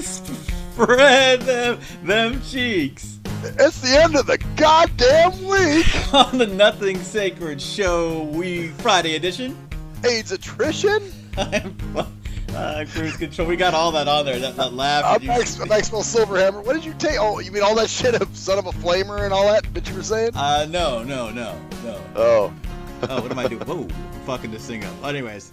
Spread them cheeks. It's the end of the goddamn week. On the Nothing Sacred Show, Friday edition. AIDS attrition. I'm Cruise Control. We got all that on there. That laugh. I'm Maxwell Silverhammer. What did you take? Oh, you mean all that shit of Son of a Flamer and all that that you were saying? No. Oh. Oh, what am I doing? Whoa, fucking this thing up. Anyways.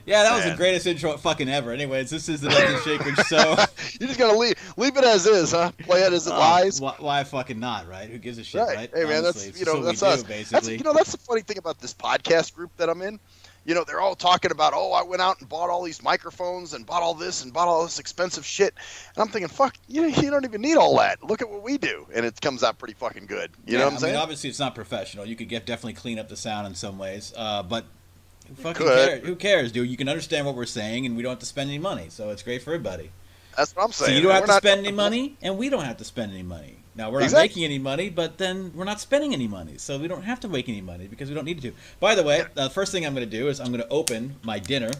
Yeah, that was the greatest intro fucking ever. Anyways, this is the Nothing Sacred Show. You're just gonna leave it as is, huh? Play it as it lies. Why fucking not, right? Who gives a shit, right? Hey man, Honestly, that's us. Basically. That's the funny thing about this podcast group that I'm in. They're all talking about, I went out and bought all these microphones and bought all this and bought all this expensive shit. And I'm thinking, fuck, you don't even need all that. Look at what we do, and it comes out pretty fucking good. You know what I'm saying? Obviously it's not professional. You could definitely clean up the sound in some ways, but. Who cares, dude? You can understand what we're saying, and we don't have to spend any money, so it's great for everybody. That's what I'm saying. So you don't have to spend any money, and we don't have to spend any money. Now, we're not making any money, but then we're not spending any money, so we don't have to make any money because we don't need to. By the way, the first thing I'm going to do is I'm going to open my dinner.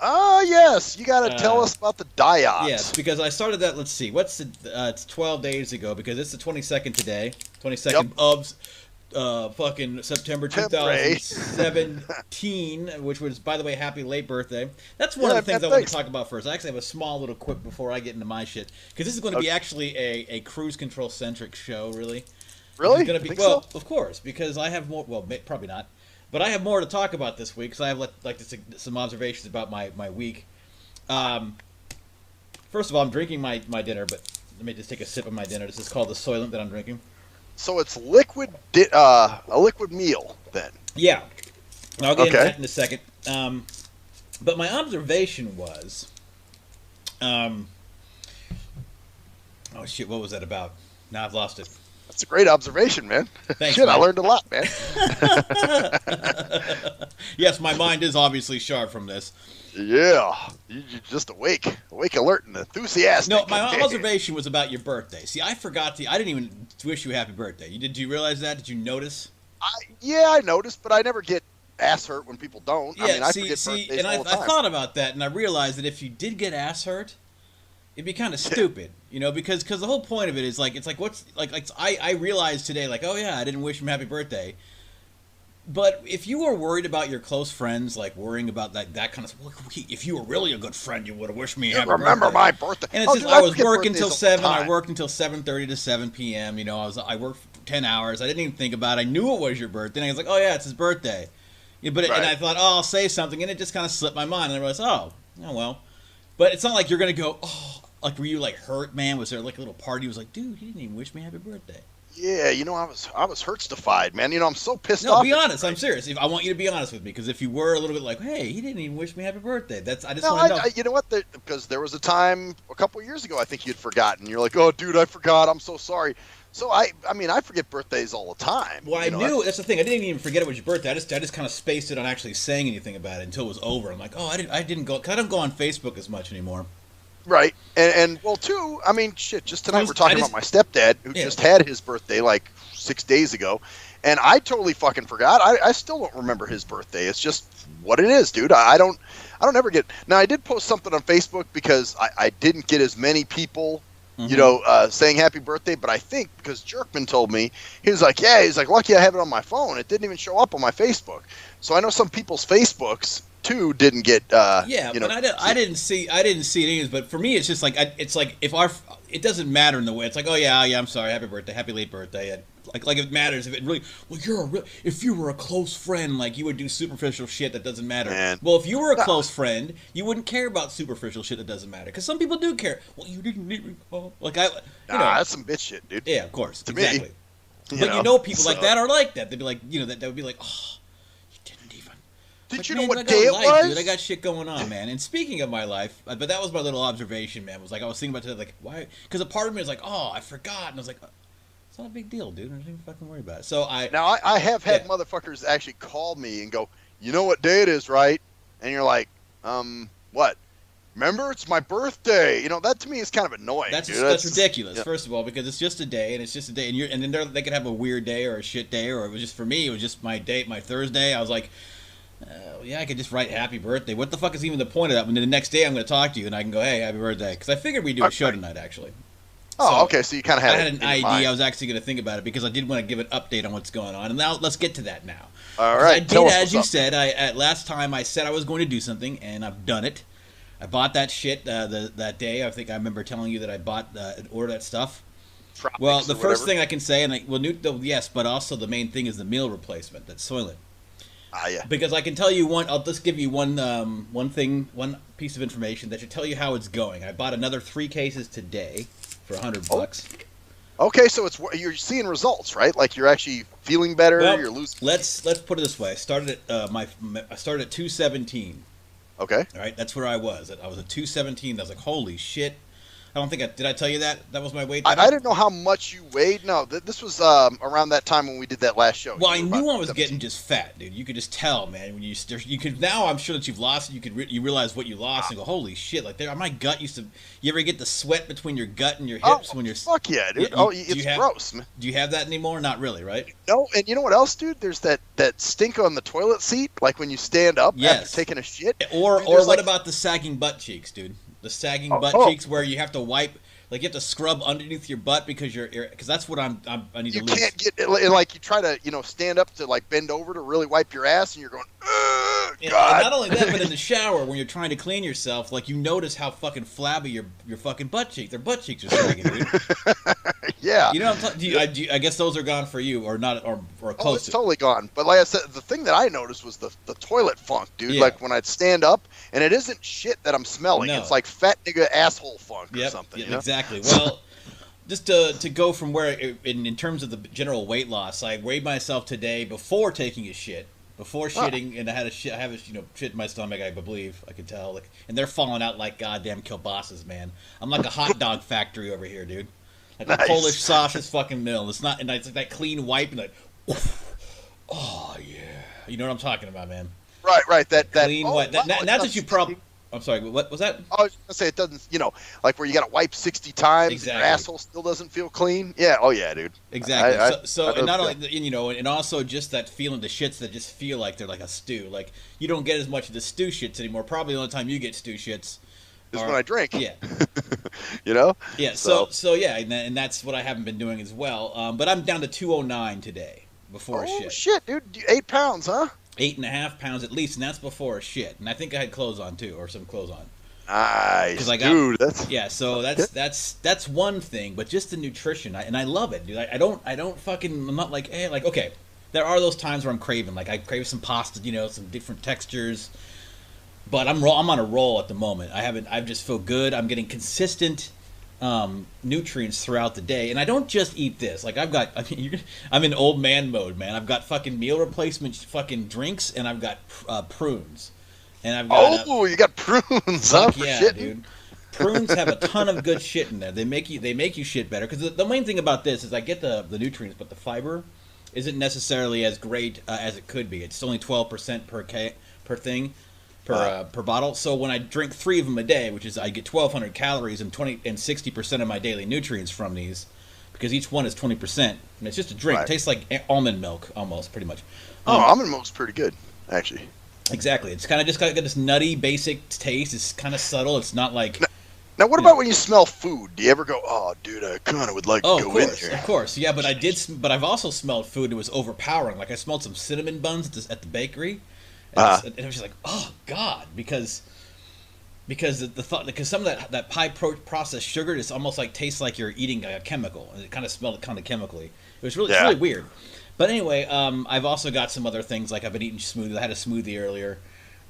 Oh, yes. You got to tell us about the diox. Yes, because I started that, let's see, it's 12 days ago, because it's the 22nd today, 22nd of... fucking September 2017, which was, by the way, happy late birthday. That's one of the things I want to talk about first. I actually have a small little quip before I get into my shit, because this is going to be actually a cruise control centric show, really. Really? It's be, well, so? Of course, because I have more. Well, probably not, but I have more to talk about this week. Because I have some observations about my week. First of all, I'm drinking my dinner, but let me just take a sip of my dinner. This is called the Soylent that I'm drinking. So it's a liquid meal then. Yeah, I'll get into that in a second. But my observation was, oh shit, what was that about? Now I've lost it. That's a great observation, man. Thanks, shit, man. I learned a lot, man. Yes, my mind is obviously sharp from this. Yeah, you're just awake, alert, and enthusiastic. No, my observation was about your birthday. See, I forgot I didn't even wish you a happy birthday. Did you realize that? Did you notice? I noticed, but I never get ass hurt when people don't. Yeah, I forget birthdays and all the time. I thought about that, and I realized that if you did get ass hurt, it'd be kind of stupid, because the whole point of it is I realized today, oh yeah, I didn't wish him happy birthday. But if you were worried about your close friends, worrying about that kind of stuff, if you were really a good friend, you would have wished me a happy birthday. Remember my birthday. And it's I was working until 7. I worked until 7:30 to 7 p.m. I worked 10 hours. I didn't even think about it. I knew it was your birthday. And I was like, oh yeah, it's his birthday. Yeah, and I thought, I'll say something, and it just kind of slipped my mind. And I realized, oh well. But it's not like you're gonna go, were you hurt, man? Was there a little party? It was like, dude, he didn't even wish me happy birthday. Yeah, I was hurts-defied, man. I'm so pissed off. No, be honest. Right? I'm serious. I want you to be honest with me, because if you were a little bit hey, he didn't even wish me happy birthday. I just want to know. You know what? Because there was a time a couple years ago, I think you'd forgotten. You're like, oh, dude, I forgot. I'm so sorry. So I forget birthdays all the time. Well, I knew that's the thing. I didn't even forget it was your birthday. I just kind of spaced it on actually saying anything about it until it was over. I'm like, I didn't go. Cause I don't go on Facebook as much anymore. Right, and well, too. Shit. Just tonight we're talking about my stepdad who just had his birthday 6 days ago, and I totally fucking forgot. I still don't remember his birthday. It's just what it is, dude. I don't ever get. Now I did post something on Facebook because I didn't get as many people, saying happy birthday. But I think because Jerkman told me, he's like, lucky I have it on my phone. It didn't even show up on my Facebook. So I know some people's Facebooks too didn't get. But I didn't see it either. But for me, it's just it doesn't matter in the way. It's oh yeah, I'm sorry, happy birthday, happy late birthday. And it matters if it really. Well, if you were a close friend, you would do superficial shit that doesn't matter. Man. Well, if you were a close friend, you wouldn't care about superficial shit that doesn't matter. Because some people do care. Well, you didn't even that's some bitch shit, dude. Yeah, of course, to exactly. Me, but people like that are like that. They'd be that would be oh. Did you know what day it was? Dude, I got shit going on, man. And speaking of my life, but that was my little observation, man. Was I was thinking about today, why? Because a part of me was I forgot, and I was it's not a big deal, dude. I don't even fucking worry about it. So I have had motherfuckers actually call me and go, you know what day it is, right? And you're like, what? Remember, it's my birthday. That to me is kind of annoying. That's ridiculous. First of all, because it's just a day, and it's just a day, and then they could have a weird day or a shit day, or it was just for me. It was just my date, my Thursday. I was like. Yeah, I could just write happy birthday. What the fuck is even the point of that? When the next day I'm going to talk to you and I can go, hey, happy birthday. Because I figured we'd do a show tonight, actually. Oh, okay. So you kind of had. I had an idea. I was actually going to think about it because I did want to give an update on what's going on. And now let's get to that now. All right. I did, as you said. Last time I said I was going to do something, and I've done it. I bought that shit that day. I think I remember telling you that I bought ordered that stuff. Well, the first thing I can say, yes, but also the main thing is the meal replacement. That's Soylent. Yeah. Because I can tell you I'll just give you one piece of information that should tell you how it's going. I bought another 3 cases today for $100. Okay, so you're seeing results, right? Like you're actually feeling better. Well, you're losing. Let's put it this way. I started at I started at 217. Okay. All right, that's where I was. I was at 217. I was like, holy shit. I don't think did I tell you that? That was my weight? I didn't know how much you weighed. No, this was around that time when we did that last show. Well, I knew I was getting just fat, dude. You could just tell, man. When you could now, I'm sure that you've lost. You realize what you lost and go, holy shit! Like my gut used to. You ever get the sweat between your gut and your hips when you're? Fuck yeah, dude. It's gross, man. Do you have that anymore? Not really, right? No, and you know what else, dude? There's that stink on the toilet seat, like when you stand up after taking a shit. Or what about the sagging butt cheeks, dude? The sagging butt cheeks where you have to wipe. Like you have to scrub underneath your butt because because that's what I need to lose. You can't get like you try to stand up to like bend over to really wipe your ass and you're going, God. And not only that, but in the shower when you're trying to clean yourself, like you notice how fucking flabby your fucking butt cheeks. Their butt cheeks are sagging, dude. Yeah. You know what I'm talking? I guess those are gone for you, or not, or close. It's totally gone. But like I said, the thing that I noticed was the toilet funk, dude. Yeah. Like when I'd stand up, and it isn't shit that I'm smelling. No. It's like fat nigga asshole funk or something. Yeah, exactly. Well, just to go from where, in terms of the general weight loss, I weighed myself today before taking a shit. Before shitting, and I have a shit in my stomach. I believe I can tell, and they're falling out like goddamn kielbasa's, man. I'm like a hot dog factory over here, dude. Like a Polish sausage fucking mill. It's not, and it's like that clean wipe, and like, oh yeah, you know what I'm talking about, man. Right. That clean wipe. Not that you probably. I'm sorry, what was that? I was gonna say it doesn't, like where you got to wipe 60 times. Exactly. And your asshole still doesn't feel clean. Yeah. Oh yeah, dude. Exactly. And not only, and also just that feeling, the shits that just feel like they're like a stew. Like you don't get as much of the stew shits anymore. Probably the only time you get stew shits is when I drink. Yeah. Yeah. So yeah, and that's what I haven't been doing as well. But I'm down to 209 today before a shit. Oh shit, dude! 8 pounds, huh? 8.5 pounds at least, and that's before a shit. And I think I had clothes on too, or some clothes on. Nice, dude. That's one thing, but just the nutrition, and I love it, dude. I'm not like, hey, like, okay, there are those times where I'm craving, like I crave some pasta, some different textures, but I'm on a roll at the moment. I just feel good. I'm getting consistent nutrients throughout the day, and I don't just eat this. Like I'm in old man mode, man. I've got fucking meal replacement fucking drinks, and I've got prunes, and I've got you got prunes, huh? Yeah, dude. Prunes have a ton of good shit in there. They make you shit better, because the main thing about this is I get the nutrients, but the fiber isn't necessarily as great as it could be. It's only 12% per thing. Per bottle. So when I drink 3 of them a day, which is I get 1,200 calories and 60% of my daily nutrients from these, because each one is 20%, and it's just a drink. Right. It tastes like almond milk almost, pretty much. Almond milk's pretty good, actually. Exactly. It's kind of just got this nutty, basic taste. It's kind of subtle. It's not like. Now, what about when you smell food? Do you ever go, "Oh, dude, I kind of would like to go in here"? Of course, yeah. But I've also smelled food that was overpowering. Like I smelled some cinnamon buns at the bakery. And I was just like, oh god, because some of that high processed sugar just almost like tastes like you're eating a chemical, and it kind of smelled kind of chemically. It was really it's really weird. But anyway, I've also got some other things, like I've been eating smoothies. I had a smoothie earlier.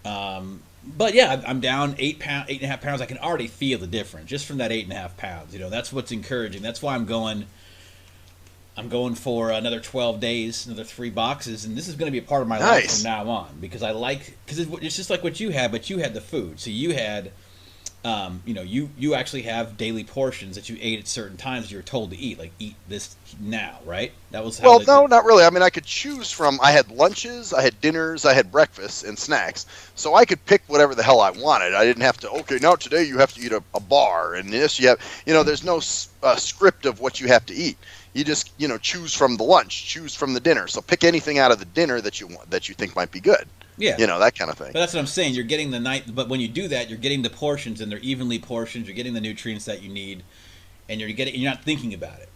But yeah, I'm down 8.5 pounds. I can already feel the difference just from that 8.5 pounds. That's what's encouraging. That's why I'm going for another 12 days, another 3 boxes, and this is going to be a part of my life from now on, because it's just like what you had, but you had the food. So you had, you actually have daily portions that you ate at certain times you were told to eat, like eat this now, right? That was how no, not really. I mean, I could choose from. I had lunches, I had dinners, I had breakfasts and snacks, so I could pick whatever the hell I wanted. I didn't have to. Okay, now today you have to eat a bar, and this you have. There's no script of what you have to eat. You just, choose from the lunch, choose from the dinner. So pick anything out of the dinner that you want, that you think might be good. Yeah. That kind of thing. But that's what I'm saying. You're getting but when you do that, you're getting the portions, and they're evenly portioned. You're getting the nutrients that you need, and you're not thinking about it.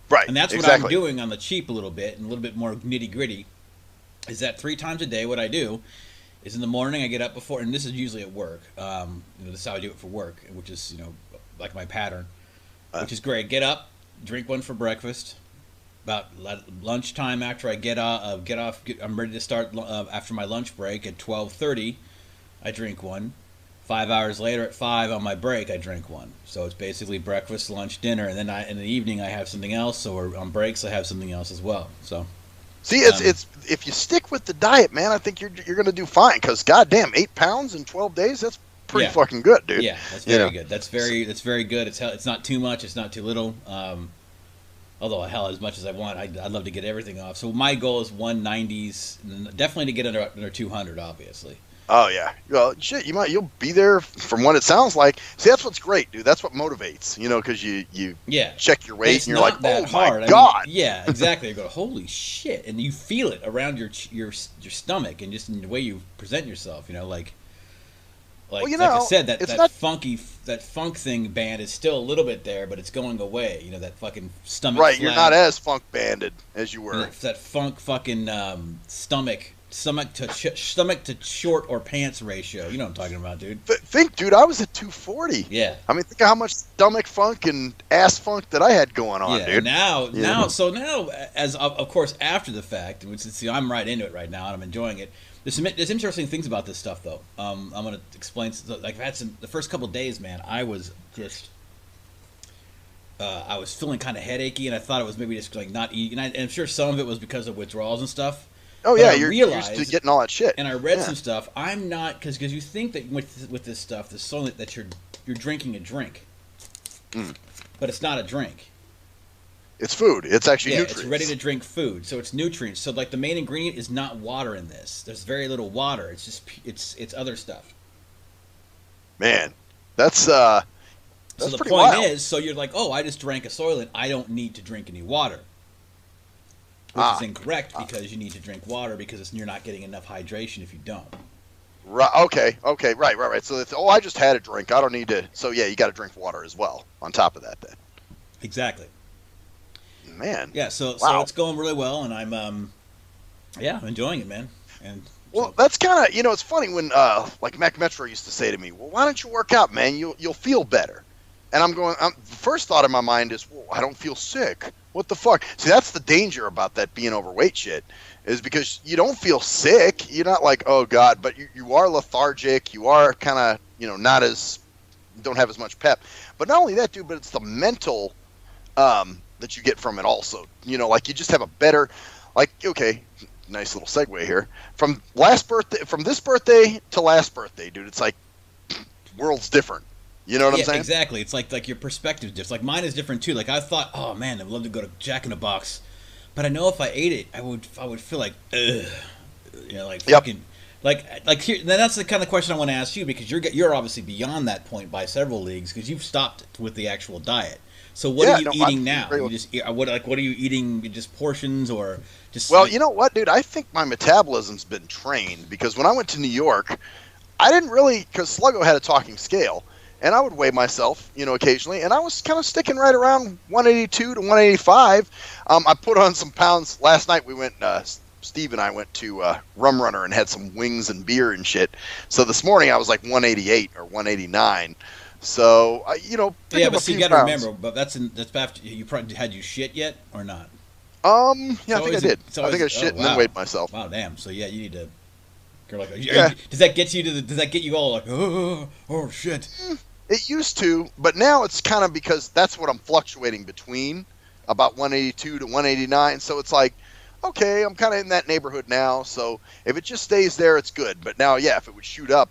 Right. And that's what I'm doing on the cheap a little bit, and a little bit more nitty gritty. Is that 3 times a day? What I do is in the morning I get up before, and this is usually at work. This is how I do it for work, which is like my pattern, which is great. Get up, drink one for breakfast. About lunchtime, after I get off, I'm ready to start after my lunch break at 12:30. I drink one. 5 hours later, at 5 on my break, I drink one. So it's basically breakfast, lunch, dinner, and then in the evening I have something else, or on breaks I have something else as well. So. See, it's if you stick with the diet, man, I think you're going to do fine. Because goddamn, 8 pounds in 12 days, that's pretty fucking good, dude. Yeah, that's very good. That's very good. It's not too much. It's not too little. Although hell, as much as I want, I'd love to get everything off. So my goal is 190s, definitely to get under 200, obviously. Oh yeah, well shit, you'll be there from what it sounds like. See, that's what's great, dude. That's what motivates, because you check your weight and you're like, oh my god. Yeah, exactly. You go, holy shit, and you feel it around your stomach and just in the way you present yourself. Like I said, that funk thing band is still a little bit there, but it's going away. That fucking stomach. Right, flat, you're not as funk banded as you were. That funk fucking stomach to short or pants ratio. You know what I'm talking about, dude. Think, dude, I was at 240. Yeah. I mean, think of how much stomach funk and ass funk that I had going on, dude. Now, as of course after the fact, which is, I'm right into it right now and I'm enjoying it. There's interesting things about this stuff though. I'm gonna explain. Like, I've had the first couple of days, man. I was just. I was feeling kind of headachy, and I thought it was maybe just like not eating. And I'm sure some of it was because of withdrawals and stuff. Oh yeah, you're used to getting all that shit. And I read some stuff. I'm not, because you think that with this stuff, there's so that you're drinking a drink, but it's not a drink. It's food. It's actually nutrients. It's ready to drink food, so it's nutrients. So like the main ingredient is not water in this. There's very little water. It's just it's other stuff. Man, that's so the pretty point wild. is, so you're like, oh, I just drank a Soylent. I don't need to drink any water. Which is incorrect, because you need to drink water, because you're not getting enough hydration if you don't. Right. Okay. Right. So it's, I just had a drink. I don't need to. So yeah, you got to drink water as well on top of that then. Exactly. Man. Yeah. So it's going really well, and I'm I'm enjoying it, man. And that's kind of, it's funny when like Mac Metro used to say to me, well, why don't you work out, man? You'll feel better. And the first thought in my mind is, well, I don't feel sick. What the fuck? See, that's the danger about that being overweight shit, is because you don't feel sick. You're not like, oh God, but you are lethargic. You are kind of, don't have as much pep. But not only that, dude, but it's the mental that you get from it also. Like you just have a better, like, okay, nice little segue here. From this birthday to last birthday, dude, it's like world's different. You know what I'm saying? Exactly. It's like your perspective different. Like mine is different too. Like I thought, oh man, I'd love to go to Jack in the Box, but I know if I ate it, I would feel like, ugh, like fucking, like here. Then that's the kind of question I want to ask you, because you're obviously beyond that point by several leagues, because you've stopped with the actual diet. So what are you eating now? You just what are you eating? Just portions or just? Well, you know what, dude? I think my metabolism's been trained, because when I went to New York, I didn't really, because Sluggo had a talking scale. And I would weigh myself, occasionally, and I was kind of sticking right around 182 to 185. I put on some pounds last night. We went, Steve and I went to Rum Runner and had some wings and beer and shit. So this morning I was like 188 or 189. So but see, you got to remember, but that's after you probably had you shit yet or not? Yeah, I think I did. I think I shit and then weighed myself. Wow, damn. So yeah, you need to. Does that get you does that get you all like, oh shit? It used to, but now it's kind of, because that's what I'm fluctuating between, about 182 to 189. So it's like, okay, I'm kind of in that neighborhood now. So if it just stays there, it's good. But now, yeah, if it would shoot up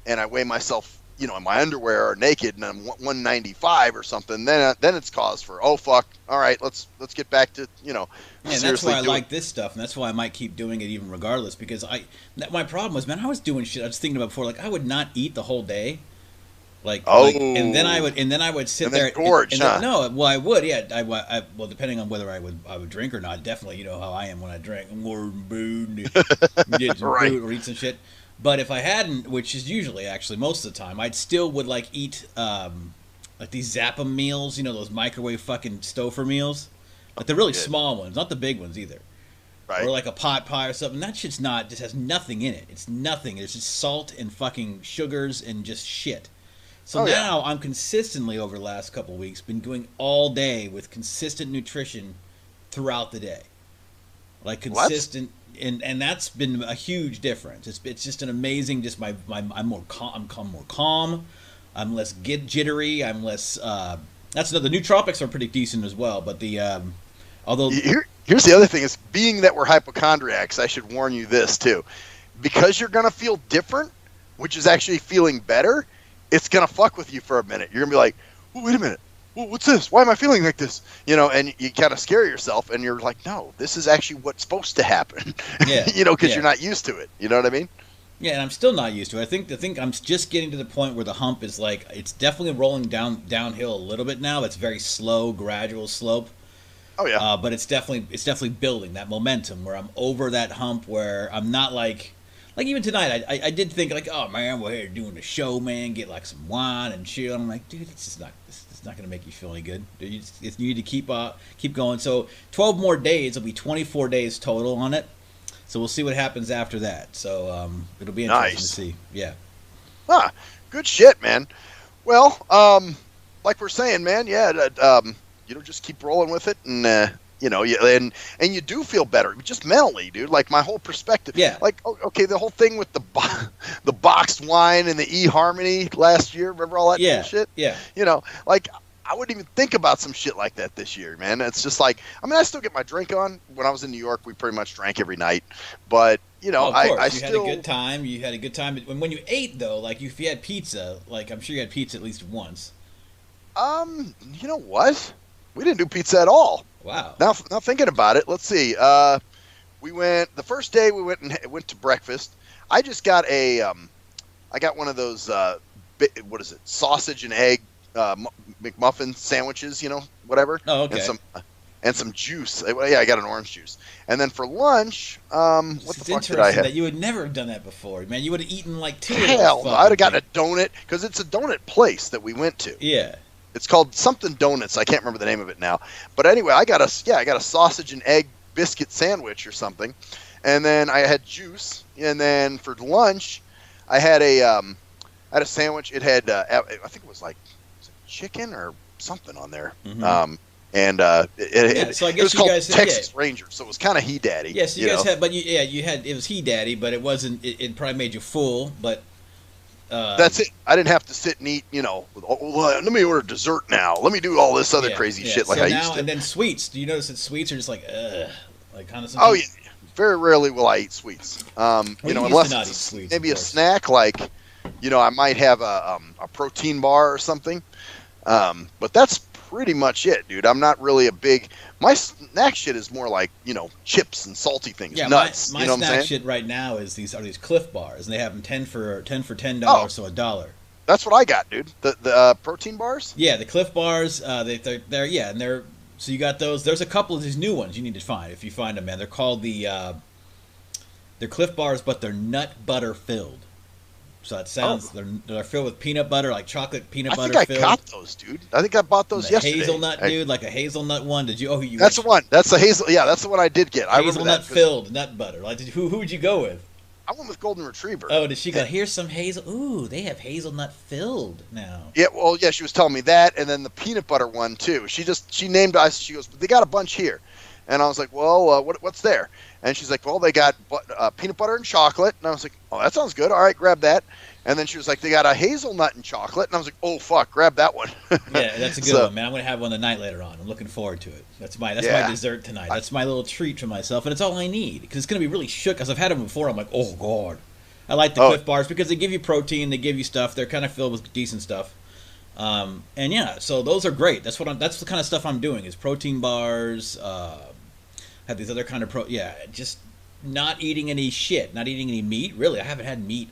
and I weigh myself, in my underwear or naked, and I'm 195 or something, then it's cause for, oh fuck, all right, let's get back to Yeah, that's why I like this stuff, and that's why I might keep doing it even regardless. Because my problem was, man, I was doing shit I was thinking about before. Like I would not eat the whole day. And then I would sit there gorge, huh? No, well, I would, yeah. Well, depending on whether I would drink or not. Definitely, you know how I am when I drink. I'm ordering booze, get some Right. food or eat some shit. But if I hadn't, which is usually actually most of the time, I'd still would like eat like these Zappa meals, you know, those microwave fucking Stouffer meals, like the really small ones, not the big ones either. Right. Or like a pot pie or something. That shit's just has nothing in it. It's nothing. It's just salt and fucking sugars and just shit. So now I'm consistently over the last couple of weeks been going all day with consistent nutrition throughout the day, like consistent, and that's been a huge difference. It's just an amazing. Just I'm more calm. I'm less jittery. I'm less. That's the nootropics are pretty decent as well, but the although here's the other thing is being that we're hypochondriacs, I should warn you this too, because you're gonna feel different, which is actually feeling better. It's going to fuck with you for a minute. You're going to be like, oh, wait a minute. What's this? Why am I feeling like this? You know, and you kind of scare yourself, and you're like, no, this is actually what's supposed to happen. Yeah. You know, because you're not used to it. You know what I mean? Yeah, and I'm still not used to it. I think I'm just getting to the point where the hump is like, it's definitely rolling downhill a little bit now. It's very slow, gradual slope. Oh, yeah. But it's definitely building that momentum where I'm over that hump where I'm not like even tonight, I did think like, oh man, we're here doing a show, man. Get like some wine and chill. I'm like, dude, it's not gonna make you feel any good. Dude, you need to keep going. So 12 more days. It'll be 24 days total on it. So we'll see what happens after that. So it'll be interesting to see. Yeah. Ah, good shit, man. Well, like we're saying, man, yeah, you know, just keep rolling with it and. You know, and you do feel better, just mentally, dude. Like my whole perspective. Yeah. Like, okay, the whole thing with the boxed wine and the eHarmony last year. Remember all that bullshit? Yeah. You know, like I wouldn't even think about some shit like that this year, man. It's just like, I mean, I still get my drink on. When I was in New York, we pretty much drank every night. But you know, of course. I you still had a good time. You had a good time. When you ate though, like if you had pizza, like I'm sure you had pizza at least once. You know what? We didn't do pizza at all. Wow. Now thinking about it, let's see. We went the first day. We went to breakfast. I just got I got one of those what is it? Sausage and egg McMuffin sandwiches. You know, whatever. Oh, okay. And some juice. Yeah, I got an orange juice. And then for lunch, what the fuck did I have? That you would never have done that before, man. You would have eaten like two. Hell, no, I'd have gotten a donut because it's a donut place that we went to. Yeah. It's called something donuts. I can't remember the name of it now. But anyway, I got a sausage and egg biscuit sandwich or something, and then I had juice. And then for lunch, I had a sandwich. It had I think it was like chicken or something on there. Mm-hmm. It was called Texas Ranger, so it was kind of He Daddy. Yes, you guys had, but you had it was He Daddy, but it wasn't. It probably made you full, but. That's it. I didn't have to sit and eat, you know, let me order dessert now. Let me do all this other crazy shit like I used to. And then sweets. Do you notice that sweets are just like kind of something? Oh, yeah. Very rarely will I eat sweets. You know, unless it's sweets, maybe a snack like, you know, I might have a protein bar or something. But that's pretty much it, dude. I'm not really my snack shit is more like, you know, chips and salty things, nuts. My you know snack shit right now is these Cliff Bars, and they have them 10 for $10, so $1. That's what I got, dude. The protein bars. Yeah, the Cliff Bars. They're so you got those. There's a couple of these new ones you need to find if you find them, man. They're called they're Cliff Bars, but they're nut butter filled. So it sounds they're filled with peanut butter, like chocolate peanut butter. I think I got those, dude. I think I bought those yesterday. Hazelnut, dude, like a hazelnut one. Did you? Oh, you. That's the one. That's the hazel. Yeah, that's the one I did get. I remember that. Hazelnut filled nut butter. Like, who would you go with? I went with Golden Retriever. Oh, did she go? Here's some hazel. Ooh, they have hazelnut filled now. Yeah, well, yeah, she was telling me that, and then the peanut butter one too. She named us. She goes, they got a bunch here, and I was like, well, what's there? And she's like, well, they got peanut butter and chocolate, and I was like, oh, that sounds good. All right, grab that. And then she was like, they got a hazelnut and chocolate. And I was like, oh, fuck, grab that one. Yeah, that's a good one, man. I'm going to have one tonight later on. I'm looking forward to it. That's my dessert tonight. That's my little treat for myself. And it's all I need because it's going to be really shook. Because I've had them before. I'm like, oh, God. I like the Cliff Bars because they give you protein. They give you stuff. They're kind of filled with decent stuff. And yeah, so those are great. That's the kind of stuff I'm doing is protein bars. Have these other kind of just not eating any shit. Not eating any meat. Really, I haven't had meat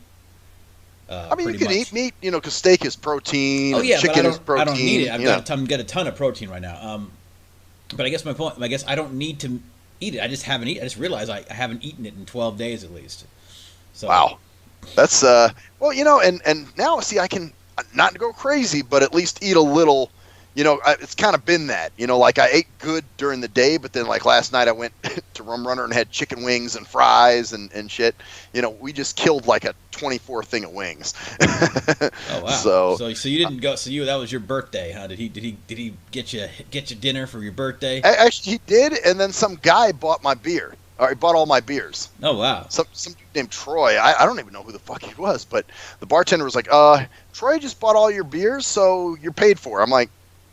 I mean, you can eat meat, because steak is protein. Oh yeah, chicken is protein. I don't need it. I've got a ton of protein right now. But I guess my point. I guess I don't need to eat it. I just haven't eaten. I just realized I haven't eaten it in 12 days at least. So wow, that's well, and now see, I can not go crazy, but at least eat a little. It's kind of been that. Like I ate good during the day, but then like last night I went to Rum Runner and had chicken wings and fries and shit. We just killed like a 24 thing of wings. Oh wow! So you didn't go. So that was your birthday, huh? Did he get you dinner for your birthday? Actually, he did, and then some guy bought my beer. Or he bought all my beers. Oh wow! Some dude named Troy. I don't even know who the fuck he was, but the bartender was like, Troy just bought all your beers, so you're paid for. I'm like,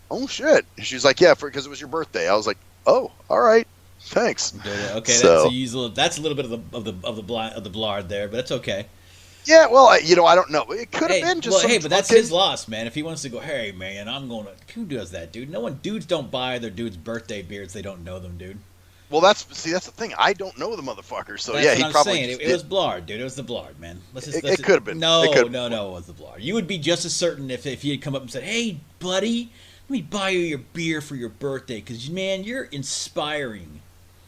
oh shit. She's like, yeah, because it was your birthday. I was like, oh, all right, thanks. Okay, that's a little bit of the blard there, but that's okay. Yeah, well, I don't know. It could have been just. But that's his loss, man. If he wants to go, hey man, who does that, dude? Dudes don't buy their dudes' birthday beers. They don't know them, dude. Well, that's the thing. I don't know the motherfucker, so that's yeah, he I'm probably. Saying. It was Blard, dude. It was the Blard, man. It could have been. No, it was the Blard. You would be just as certain if he had come up and said, "Hey, buddy, let me buy you your beer for your birthday, because man, you're inspiring."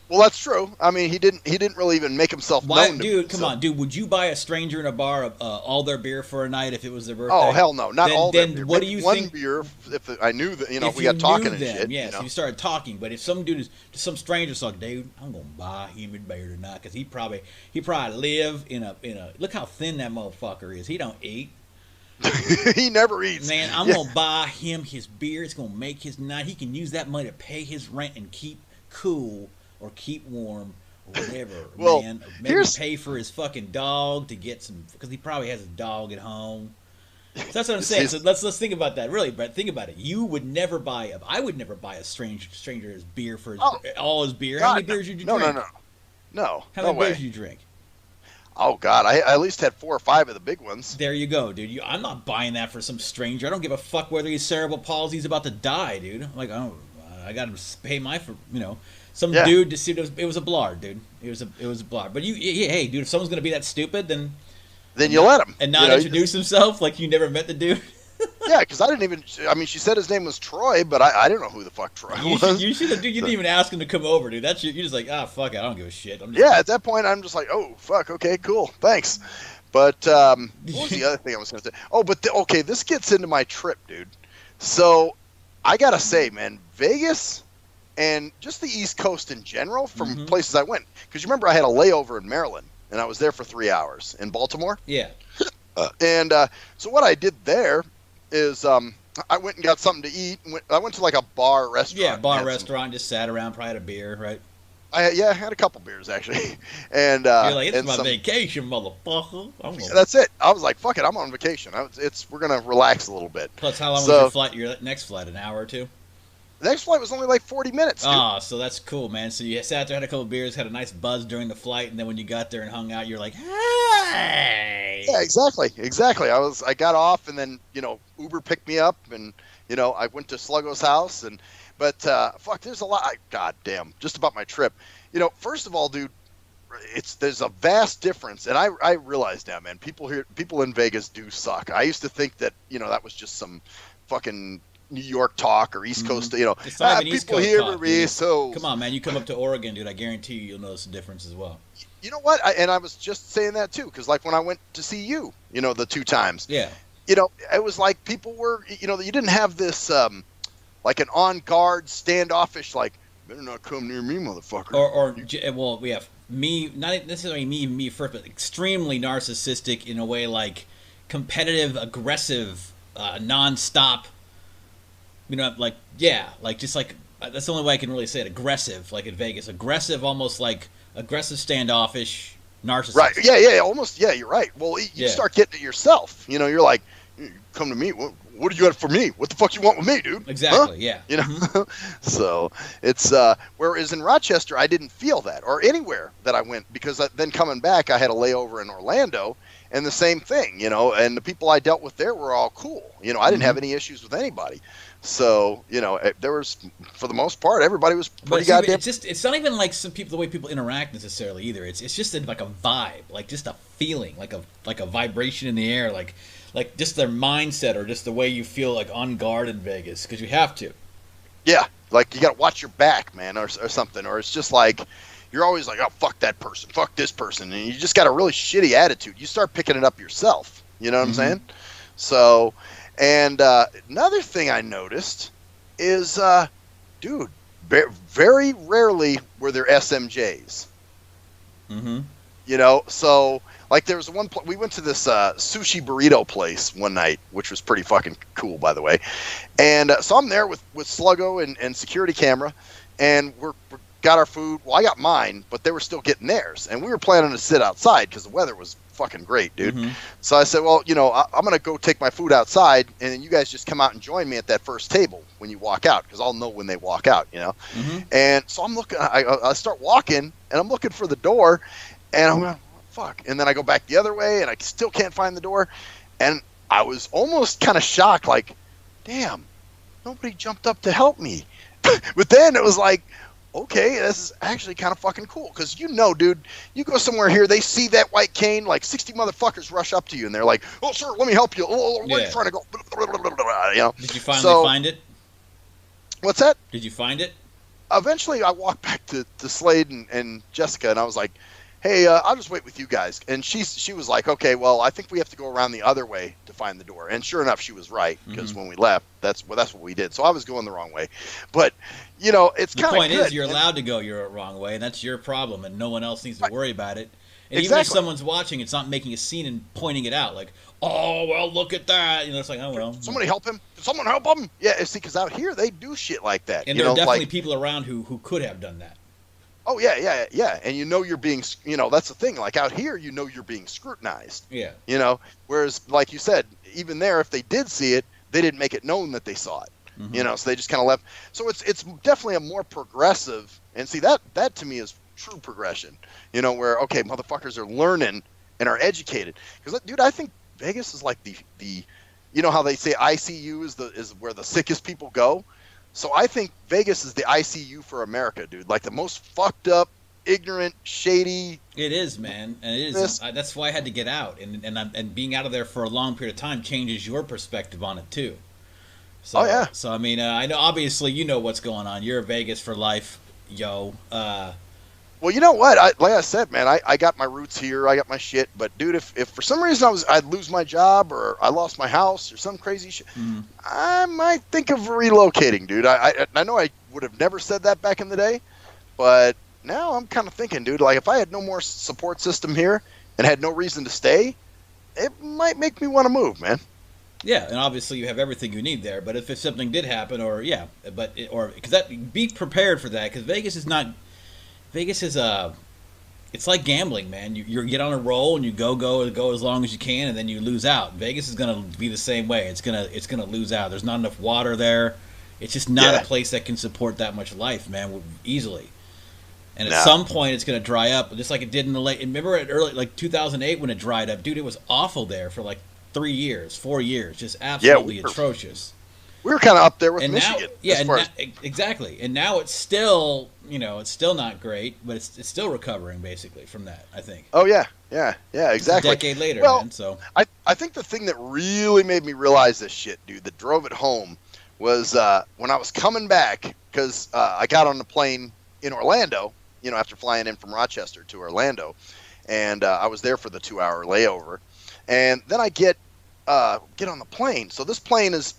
Well, that's true. I mean, he didn't really even make himself known. Dude, come on, dude. Would you buy a stranger in a bar all their beer for a night if it was their birthday? Oh hell no, not all their beer. Then what do you think? One beer, if I knew that, if we got talking and shit. Yes, you started talking. But if some stranger saw, dude, I'm gonna buy him a beer tonight, because he probably live in a. Look how thin that motherfucker is. He don't eat. He never eats. Man, I'm gonna buy him his beer. It's gonna make his night. He can use that money to pay his rent and keep cool. Or keep warm, or whatever. Well, man, maybe pay for his fucking dog to get some, because he probably has a dog at home. So that's what I'm saying. So let's think about that. Really, but think about it. I would never buy a stranger's beer for all his beer. God, how many beers did you drink? No. How many beers did you drink? Oh God, I at least had 4 or 5 of the big ones. There you go, dude. I'm not buying that for some stranger. I don't give a fuck whether he's cerebral palsy, he's about to die, dude. I'm like, I got to pay my Some dude to see it was a blard, dude. It was a blard. But hey, dude, if someone's gonna be that stupid, then you let him and not introduce himself like you never met the dude. Yeah, because I didn't even. I mean, she said his name was Troy, but I didn't know who the fuck Troy was. You should have, dude. You didn't even ask him to come over, dude. You're just like, fuck it, I don't give a shit. At that point, I'm just like, oh fuck, okay, cool, thanks. But what was the other thing I was going to say? Oh, but this gets into my trip, dude. So I gotta say, man, Vegas. And just the East Coast in general, from places I went. Because you remember I had a layover in Maryland, and I was there for 3 hours. In Baltimore? Yeah. So what I did there is I went and got something to eat. I went to like a bar restaurant. Yeah, restaurant, just sat around, probably had a beer, right? I had a couple beers, actually. And you're like, it's my vacation, motherfucker. That's it. I was like, fuck it, I'm on vacation. We're going to relax a little bit. Plus, how long was your flight? Your next flight, an hour or two? The next flight was only like 40 minutes, dude. Oh, so that's cool, man. So you sat there, had a couple beers, had a nice buzz during the flight, and then when you got there and hung out, you're like, hey! Yeah, exactly. I got off, and then, Uber picked me up, and, I went to Sluggo's house, but there's a lot, god damn, just about my trip. First of all, dude, there's a vast difference, and I realize now, man, people in Vegas do suck. I used to think that, that was just some fucking New York talk or East Coast, people here are so. Come on, man, you come up to Oregon, dude. I guarantee you'll notice the difference as well. You know what? I was just saying that too, because like when I went to see you, the 2 times. Yeah. It was like people were, you didn't have this like an on guard standoffish like better not come near me, motherfucker. Well, we have me, not necessarily me first, but extremely narcissistic in a way, like competitive, aggressive, nonstop. Just like that's the only way I can really say it. Aggressive, like in Vegas, aggressive, almost like aggressive, standoffish, narcissist. Right? Yeah, almost. Yeah, you're right. Well, you start getting it yourself. You're like, come to me. What do you got for me? What the fuck you want with me, dude? Exactly. Huh? Yeah. So it's whereas in Rochester, I didn't feel that, or anywhere that I went, because then coming back, I had a layover in Orlando. and the same thing, you know, and the people I dealt with there were all cool. You know, I didn't have any issues with anybody. So, you know, there was, for the most part, everybody was pretty goddamn. It's not even like some people, the way people interact necessarily either. It's just like a vibe, like just a feeling, like a vibration in the air, like just their mindset or just the way you feel like on guard in Vegas, because you have to. Yeah, like you got to watch your back, man, or something, or it's just like you're always like, oh, fuck that person, fuck this person, and you just got a really shitty attitude. You start picking it up yourself. You know what I'm saying? So. And another thing I noticed is, dude, very rarely were there SMJs. Mm-hmm. You know, so like there was we went to this sushi burrito place one night, which was pretty fucking cool, by the way. And so I'm there with Sluggo and security camera, and we're got our food. Well, I got mine, but they were still getting theirs, and we were planning to sit outside because the weather was fucking great, dude. So I said, well, you know, I'm gonna go take my food outside, and then you guys just come out and join me at that first table when you walk out, because I'll know when they walk out, you know. And so I'm looking, I start walking, and I'm looking for the door, and I'm going, fuck, and then I go back the other way, and I still can't find the door, and I was almost kind of shocked, like, damn, nobody jumped up to help me. But then it was like, okay, this is actually kind of fucking cool, because you know, dude, you go somewhere here, they see that white cane, like 60 motherfuckers rush up to you, and they're like, oh, sir, let me help you. Oh, where are you trying to go? You know? Did you finally find it? What's that? Did you find it? Eventually, I walked back to Slade and Jessica, and I was like, hey, I'll just wait with you guys. And she was like, okay, well, I think we have to go around the other way to find the door. And sure enough, she was right, because when we left, that's what we did. So I was going the wrong way. But, you know, it's kind of good. The point is, you're allowed to go your wrong way, and that's your problem, and no one else needs to worry about it. And even if someone's watching, it's not making a scene and pointing it out, like, oh, well, look at that. You know, it's like, oh, well. Somebody help him. Did someone help him? Yeah, see, because out here, they do shit like that. And there are definitely people around who could have done that. Oh, yeah. And you know you're being, you know, that's the thing. Like out here, you know you're being scrutinized. Yeah. You know, whereas, like you said, even there, if they did see it, they didn't make it known that they saw it. You know, so they just kind of left. So it's definitely a more progressive, and see, that to me is true progression. You know, where, okay, motherfuckers are learning and are educated. Because, dude, I think Vegas is like the you know how they say ICU is where the sickest people go? So I think Vegas is the ICU for America, dude. Like the most fucked up, ignorant, shady. It is, man, and it is. That's why I had to get out, and being out of there for a long period of time changes your perspective on it too. So, oh yeah. So I mean, I know obviously you know what's going on. You're a Vegas for life, yo. Well, you know what? Like I said, man, I got my roots here. I got my shit. But, dude, if for some reason I'd lose my job or I lost my house or some crazy shit, I might think of relocating, dude. I know I would have never said that back in the day, but now I'm kind of thinking, dude, like if I had no more support system here and had no reason to stay, it might make me want to move, man. Yeah, and obviously you have everything you need there. But if something did happen, be prepared for that, because Vegas is not. Vegas is it's like gambling, man. You get on a roll and you go as long as you can, and then you lose out. Vegas is gonna be the same way. It's gonna lose out. There's not enough water there. It's just not a place that can support that much life, man, easily. And at some point, it's gonna dry up, just like it did in the late. Remember at early, like 2008, when it dried up, dude. It was awful there for like 4 years, just absolutely atrocious. We were kind of up there with Michigan. Exactly. And now it's still, it's still not great, but it's still recovering basically from that, I think. Oh, yeah, exactly. It's a decade later, man. So I think the thing that really made me realize this shit, dude, that drove it home was when I was coming back, because I got on the plane in Orlando, after flying in from Rochester to Orlando, and I was there for the 2-hour layover. And then I get on the plane. So this plane is,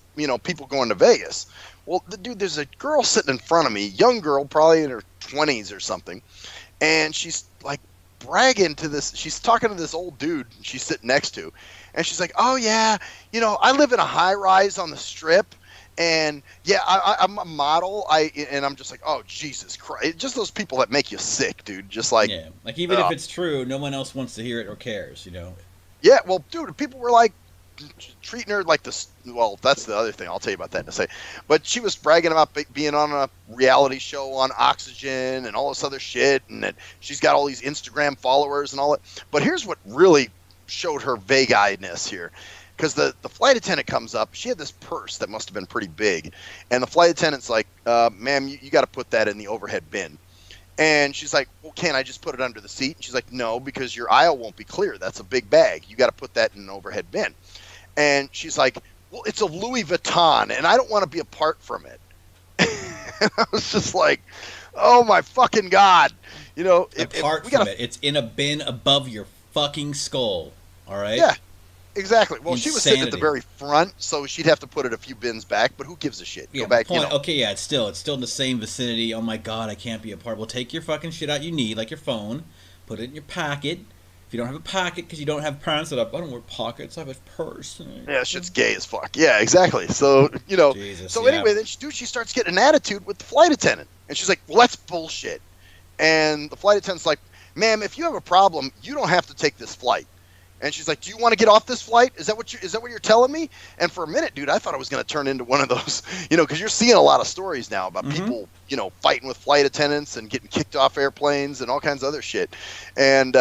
people going to Vegas. Well, dude, there's a girl sitting in front of me, young girl, probably in her 20s or something, and she's like bragging to this. She's talking to this old dude she's sitting next to, and she's like, "Oh yeah, I live in a high rise on the Strip, and yeah, I'm a model. And I'm just like, oh Jesus Christ, just those people that make you sick, dude. Just like like even if it's true, no one else wants to hear it or cares, Yeah, well, dude, people were like treating her like this. Well, that's the other thing. I'll tell you about that in a second. But she was bragging about being on a reality show on Oxygen and all this other shit, and that she's got all these Instagram followers and all that. But here's what really showed her vague-eyedness here. Because the flight attendant comes up. She had this purse that must have been pretty big. And the flight attendant's like, ma'am, you got to put that in the overhead bin. And she's like, well, can't I just put it under the seat? And she's like, no, because your aisle won't be clear. That's a big bag. You got to put that in an overhead bin. And she's like, well, it's a Louis Vuitton, and I don't want to be apart from it. And I was just like, oh, my fucking God. You know, apart from it. It's in a bin above your fucking skull. All right? Yeah. Exactly. Well, Insanity. She was sitting at the very front, so she'd have to put it a few bins back. But who gives a shit? Yeah, go back. Point. You know. Okay, yeah, it's still in the same vicinity. Oh my God, I can't be apart. Well, take your fucking shit out you need, like your phone, put it in your pocket. If you don't have a pocket because you don't have parents that I don't wear pockets, I have a purse. Yeah, shit's gay as fuck. Yeah, exactly. So you know. Jesus, so anyway, then she starts getting an attitude with the flight attendant, and she's like, "Well, that's bullshit." And the flight attendant's like, "Ma'am, if you have a problem, you don't have to take this flight." And she's like, "Do you want to get off this flight? Is that what you're telling me?" And for a minute, dude, I thought it was going to turn into one of those, you know, because you're seeing a lot of stories now about people, you know, fighting with flight attendants and getting kicked off airplanes and all kinds of other shit. And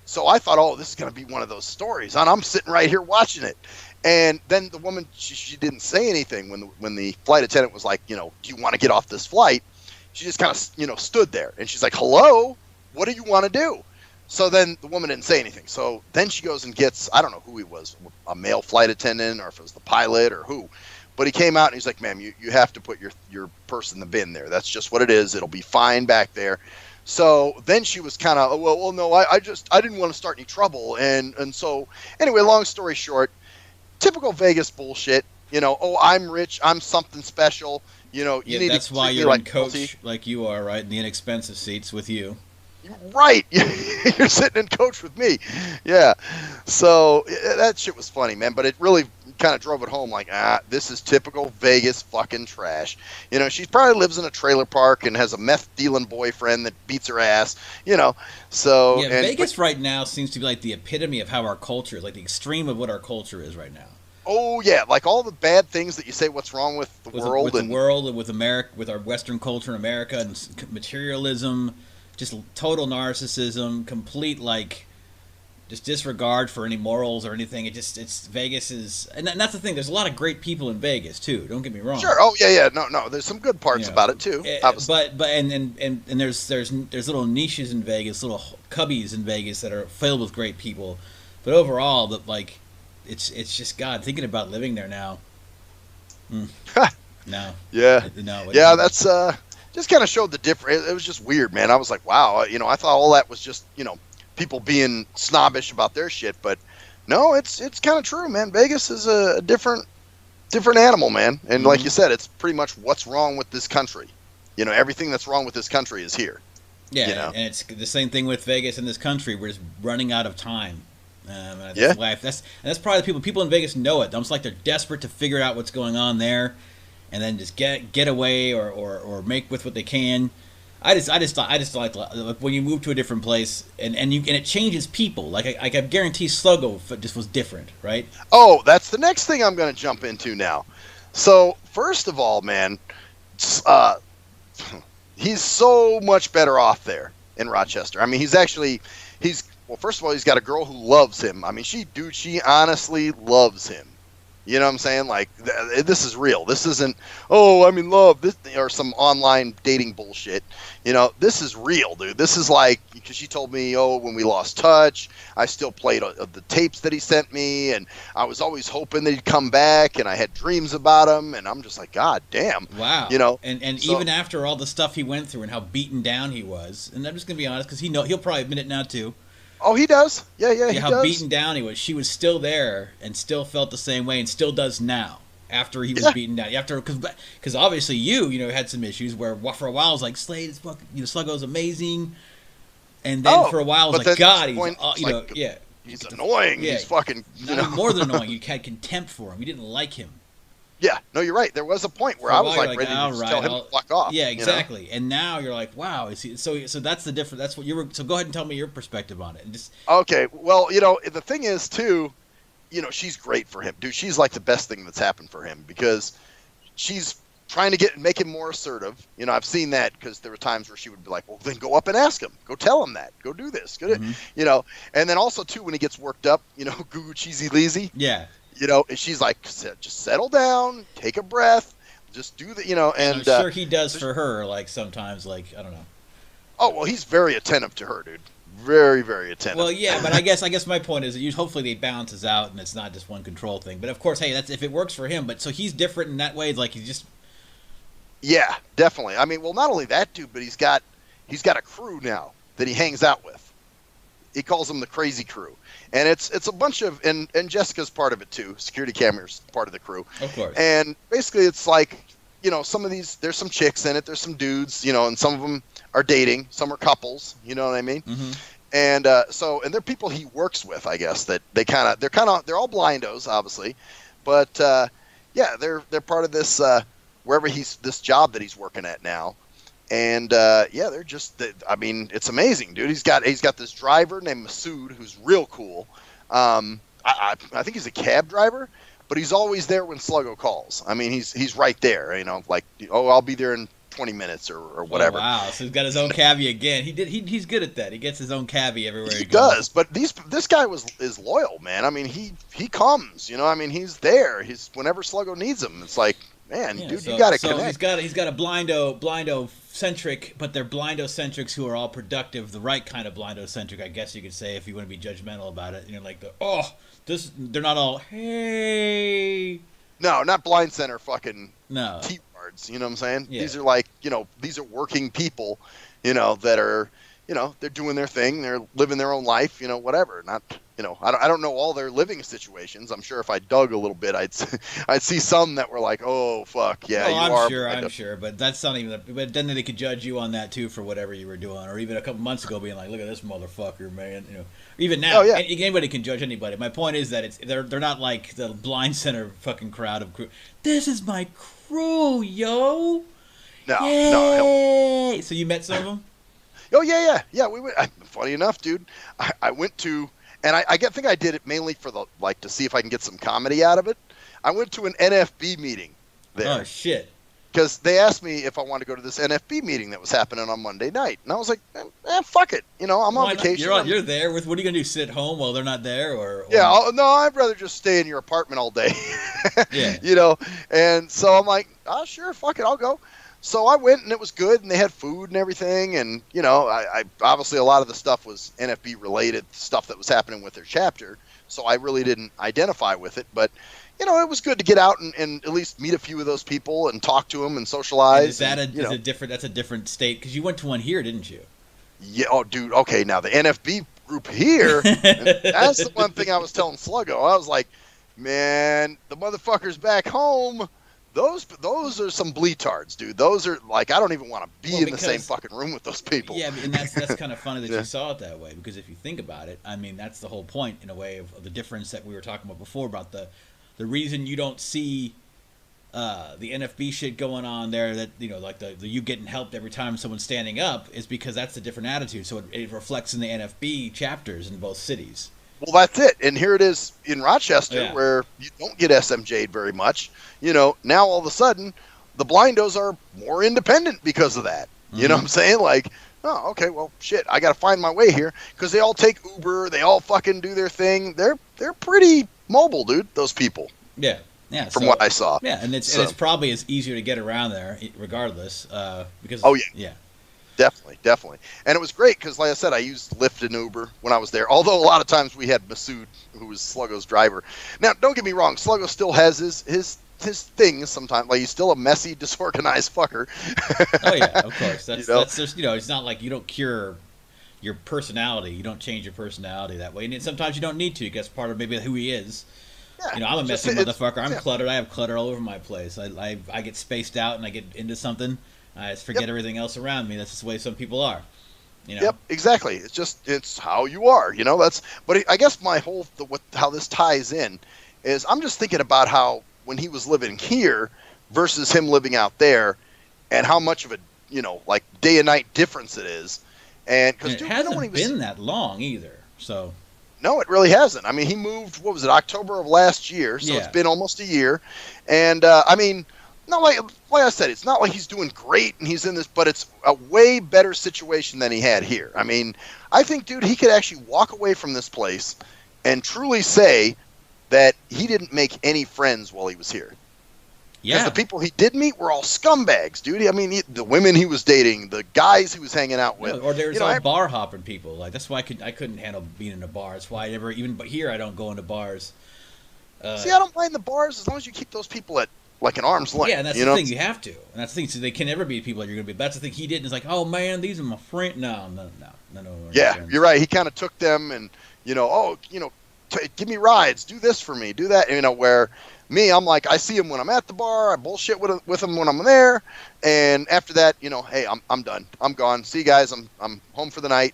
so I thought, oh, this is going to be one of those stories. And I'm sitting right here watching it. And then the woman, she didn't say anything when the flight attendant was like, you know, "Do you want to get off this flight?" She just kind of, you know, stood there. And she's like, "Hello, what do you want to do?" So then the woman didn't say anything. So then she goes and gets, I don't know who he was, a male flight attendant or if it was the pilot or who. But he came out and he's like, "Ma'am, you have to put your purse in the bin there. That's just what it is. It'll be fine back there." So then she was kind of, well, no, I didn't want to start any trouble. And so anyway, long story short, typical Vegas bullshit. You know, oh, I'm rich. I'm something special. You know, you need that's to why you're in coach like you are, right? In the inexpensive seats with you. Right, you're sitting in coach with me, yeah. So that shit was funny, man. But it really kind of drove it home, like, this is typical Vegas fucking trash. You know, she probably lives in a trailer park and has a meth dealing boyfriend that beats her ass. You know, so yeah. Vegas right now seems to be like the epitome of how our culture is, like the extreme of what our culture is right now. Oh yeah, like all the bad things that you say. What's wrong with the world? With the world, and with America, with our Western culture in America, and materialism. Just total narcissism, complete like, just disregard for any morals or anything. It's Vegas is, and that's the thing. There's a lot of great people in Vegas too. Don't get me wrong. Sure. Oh yeah. No. There's some good parts about it too. But there's little niches in Vegas, little cubbies in Vegas that are filled with great people. But overall, that like, it's just God. Thinking about living there now. No. Yeah. No. Yeah. That's just kind of showed the difference. It was just weird, man. I was like, wow, you know, I thought all that was just, you know, people being snobbish about their shit, but no, it's kind of true, man. Vegas is a different animal, man. And like you said, it's pretty much what's wrong with this country. You know, everything that's wrong with this country is here. Yeah, you know? And it's the same thing with Vegas in this country. We're just running out of time. That's probably the people in Vegas know it. Almost like they're desperate to figure out what's going on there. And then just get away or make with what they can. I just like when you move to a different place and it changes people. Like I guarantee Sluggo just was different, right? Oh, that's the next thing I'm going to jump into now. So first of all, man, he's so much better off there in Rochester. I mean, well, first of all, he's got a girl who loves him. I mean, she honestly loves him. You know what I'm saying? Like, this is real. This isn't, oh, I'm in love, or some online dating bullshit. You know, this is real, dude. This is like, because she told me, oh, when we lost touch, I still played the tapes that he sent me, and I was always hoping that he'd come back, and I had dreams about him, and I'm just like, God damn. Wow. You know? And so, even after all the stuff he went through and how beaten down he was, and I'm just going to be honest, because he'll probably admit it now, too. Oh, he does. Yeah, he how does. Beaten down he was. She was still there and still felt the same way and still does now after he was beaten down. Because obviously you had some issues where for a while it was like Slade is fucking, Sluggo's amazing, and then for a while it was like God, he's he's annoying. Yeah, he's fucking more than annoying. You had contempt for him. You didn't like him. Yeah, no, you're right. There was a point where I was like ready to just tell him to fuck off. Yeah, exactly. You know? And now you're like, wow. So that's the difference. That's what you were. So go ahead and tell me your perspective on it. And just okay. Well, the thing is too, she's great for him, dude. She's like the best thing that's happened for him because she's trying to make him more assertive. You know, I've seen that because there were times where she would be like, well, then go up and ask him. Go tell him that. Go do this. You know, and then also, too, when he gets worked up, you know, goo cheesy leezy. Yeah. You know, and she's like, just settle down, take a breath, just do the, you know. And I'm sure he does for her, like, sometimes, like, I don't know. Oh, well, he's very attentive to her, dude. Very, very attentive. Well, yeah, but I guess my point is that hopefully it balances out and it's not just one control thing. But, of course, hey, that's if it works for him. But so he's different in that way. Like, he's just... Yeah, definitely. I mean, well, not only that, dude, but he's got a crew now that he hangs out with. He calls them the Crazy Crew, and it's a bunch of and Jessica's part of it too. Security cameras part of the crew, of course. And basically, it's like, you know, some of these, there's some chicks in it, there's some dudes, you know, and some of them are dating, some are couples. You know what I mean? Mm-hmm. And and they're people he works with, I guess. That they're all blindos, obviously, but yeah, they're part of this. Wherever this job that he's working at now, and yeah, they're just. I mean, it's amazing, dude. He's got this driver named Masood who's real cool. I think he's a cab driver, but he's always there when Sluggo calls. I mean, he's right there. You know, like, oh, I'll be there in 20 minutes or whatever. Oh, wow, so he's got his own cabbie again. He's good at that. He gets his own cabbie everywhere he goes. Does, but this guy is loyal, man. I mean, he comes. You know, I mean, he's there. He's whenever Sluggo needs him. It's like, man, yeah, dude, you got to connect. He's got a blindo centric, but they're blindo centrics who are all productive, the right kind of blindo centric, I guess you could say, if you want to be judgmental about it. You know, like they're not all, hey. No, not blind center fucking no. T-wards, you know what I'm saying? Yeah. These are like, you know, these are working people, you know, that are, you know, they're doing their thing, they're living their own life, you know, whatever. Not, you know, I don't know all their living situations. I'm sure if I dug a little bit, I'd see some that were like, oh fuck, yeah, I'm sure, but that's not even. But then they could judge you on that too for whatever you were doing, or even a couple months ago being like, look at this motherfucker, man. You know, even now, anybody can judge anybody. My point is that they're not like the blind center fucking crowd of crew. This is my crew, yo. No. So you met some of them? Oh yeah. We went. Funny enough, dude, I went to. And I think I did it mainly for to see if I can get some comedy out of it. I went to an NFB meeting there. Oh, shit. Because they asked me if I wanted to go to this NFB meeting that was happening on Monday night. And I was like, fuck it. You know, I'm on vacation. You're there. What are you going to do, sit home while they're not there? Or... Yeah, no, I'd rather just stay in your apartment all day. Yeah. You know, and so I'm like, oh, sure, fuck it, I'll go. So I went, and it was good, and they had food and everything, and, you know, I obviously a lot of the stuff was NFB-related stuff that was happening with their chapter, so I really didn't identify with it, but, you know, it was good to get out and at least meet a few of those people and talk to them and socialize. And that's a different state? Because you went to one here, didn't you? Yeah, oh, dude, okay, now the NFB group here, that's the one thing I was telling Sluggo. I was like, man, the motherfuckers back home... Those are some bleetards, dude. Those are like, I don't even want to be in the same fucking room with those people. Yeah, and that's kind of funny that you saw it that way, because if you think about it, I mean, that's the whole point in a way of the difference that we were talking about before about the reason you don't see the NFB shit going on there, that, you know, like the you getting helped every time someone's standing up, is because that's a different attitude. So it reflects in the NFB chapters in both cities. Well, that's it. And here it is in Rochester, where you don't get SMJ'd very much. You know, now all of a sudden, the blindos are more independent because of that. Mm-hmm. You know what I'm saying? Like, oh, okay, well, shit, I got to find my way here. Because they all take Uber. They all fucking do their thing. They're pretty mobile, dude, those people. Yeah. From what I saw. Yeah, and it's probably as easier to get around there regardless. Because yeah. Definitely. And it was great because, like I said, I used Lyft and Uber when I was there. Although a lot of times we had Masood, who was Sluggo's driver. Now, don't get me wrong. Sluggo still has his things sometimes. Like, he's still a messy, disorganized fucker. Oh, yeah, of course. That's just, you know, it's not like you don't cure your personality. You don't change your personality that way. And sometimes you don't need to, because part of maybe who he is. Yeah, you know, I'm a messy motherfucker. I'm cluttered. I have clutter all over my place. I get spaced out and I get into something. I just forget everything else around me. That's just the way some people are. You know? Yep, exactly. It's how you are. You know, but I guess my whole how this ties in is I'm just thinking about how when he was living here versus him living out there, and how much of a, you know, like day and night difference it is. And because it hasn't been that long either. So no, it really hasn't. I mean, he moved. What was it? October of last year. So it's been almost a year. And I mean, not like I said, it's not like he's doing great and he's in this, but it's a way better situation than he had here. I mean, I think, dude, he could actually walk away from this place and truly say that he didn't make any friends while he was here. Yeah. Because the people he did meet were all scumbags, dude. I mean, the women he was dating, the guys he was hanging out with. Or there's all bar hopping people. Like, that's why I couldn't handle being in a bar. That's why but here I don't go into bars. See, I don't mind the bars as long as you keep those people at like an arm's length. Yeah, and that's the thing, you have to. And that's the thing, so they can never be people that you're going to be. That's the thing he did. It's like, oh, man, these are my friends. No. Yeah, you're right. He kind of took them and, give me rides, do this for me, do that. Where me, I'm like, I see him when I'm at the bar, I bullshit with him when I'm there, and after that, hey, I'm done, I'm gone. See you guys, I'm home for the night,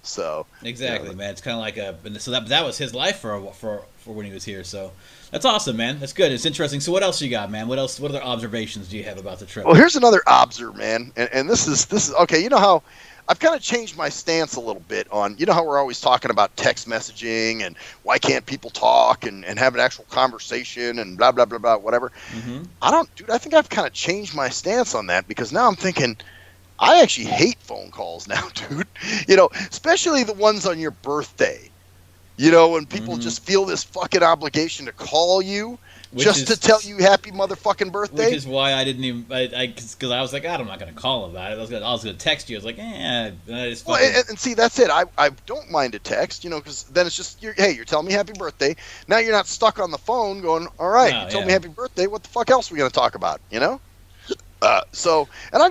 So exactly, man. It's kind of like so that was his life for when he was here. So that's awesome, man. That's good. It's interesting. So what else you got, man? What other observations do you have about the trip? Well, here's another observer, man, and this is okay. You know how I've kind of changed my stance a little bit on, how we're always talking about text messaging and why can't people talk and have an actual conversation and blah, blah, blah, blah, whatever. Mm-hmm. I think I've kind of changed my stance on that because now I'm thinking I actually hate phone calls now, dude. Especially the ones on your birthday, when people just feel this fucking obligation to call you. To tell you happy motherfucking birthday. Which is why I didn't even, because I was like, I'm not going to call about it. I was going to text you. I was like, and see, that's it. I don't mind a text, because then it's just, you're telling me happy birthday. Now you're not stuck on the phone going, all right, you told me happy birthday. What the fuck else are we going to talk about, and I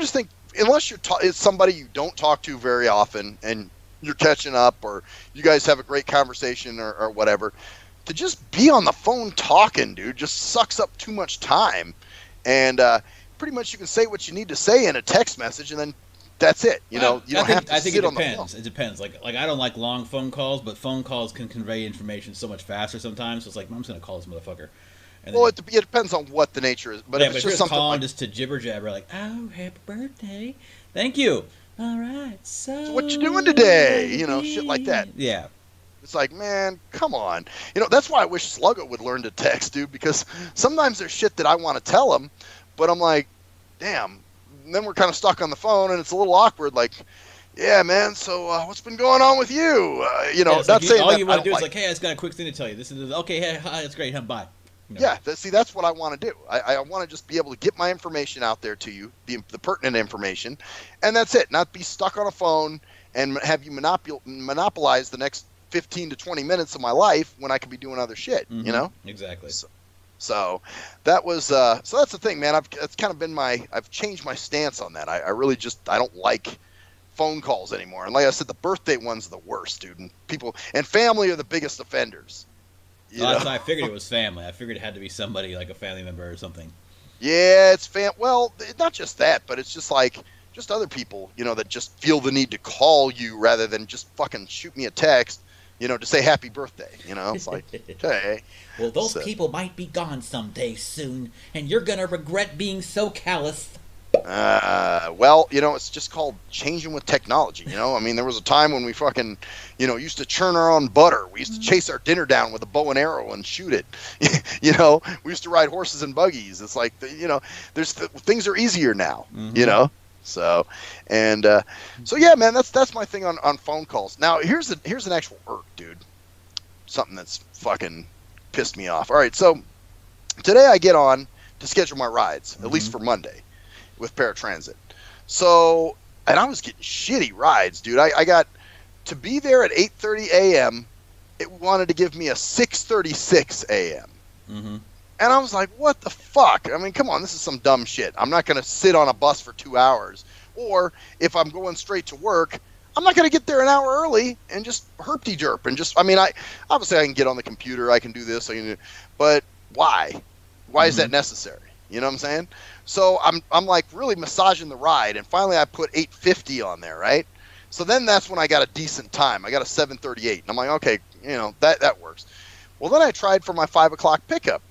just think, unless it's somebody you don't talk to very often and you're catching up or you guys have a great conversation or whatever, to just be on the phone talking, dude, just sucks up too much time. And pretty much you can say what you need to say in a text message, and then that's it. You don't have to sit on the phone. It depends. Like I don't like long phone calls, but phone calls can convey information so much faster sometimes. So it's like, I'm just going to call this motherfucker. And well, it depends on what the nature is. But if it's just something calling just to jibber jabber, like, oh, happy birthday. Thank you. All right. So what you doing today? Shit like that. Yeah. It's like, man, come on. That's why I wish Sluggo would learn to text, dude, because sometimes there's shit that I want to tell him, but I'm like, damn. And then we're kind of stuck on the phone, and it's a little awkward. Like, yeah, man, so what's been going on with you? Not saying all you want to do is like, hey, I just got a quick thing to tell you. This is okay. Hey, hi, that's great. Bye. Yeah, that's what I want to do. I want to just be able to get my information out there to you, the pertinent information, and that's it. Not be stuck on a phone and have you monopolize the next 15 to 20 minutes of my life when I could be doing other shit, Exactly. So that was so that's the thing, man. It's kind of been I've changed my stance on that. I really I don't like phone calls anymore. And like I said, the birthday one's the worst, dude. And family are the biggest offenders. That's why I figured it was family. I figured it had to be somebody like a family member or something. Yeah, it's well, not just that, but it's just like other people, that just feel the need to call you rather than just fucking shoot me a text. To say happy birthday, it's like, okay. Well, those people might be gone someday soon, and you're going to regret being so callous. Well, it's just called changing with technology, I mean, there was a time when we fucking, used to churn our own butter. We used to chase our dinner down with a bow and arrow and shoot it. We used to ride horses and buggies. It's like, things are easier now, So, and so yeah, man, that's my thing on phone calls. Now, here's an actual irk, dude. Something that's fucking pissed me off. All right, so today I get on to schedule my rides, at least for Monday, with paratransit. So, and I was getting shitty rides, dude. I got to be there at 8:30 a.m. It wanted to give me a 6:36 a.m. Mm-hmm. And I was like, what the fuck? I mean, come on, this is some dumb shit. I'm not going to sit on a bus for 2 hours. Or if I'm going straight to work, I'm not going to get there an hour early and just herpty-derp. And just, I mean, obviously I can get on the computer, I can do this, but why? Why is that necessary? You know what I'm saying? So I'm like really massaging the ride, and finally I put 8:50 on there, right? So then that's when I got a decent time. I got a 7:38. And I'm like, okay, that works. Well, then I tried for my 5 o'clock pickup.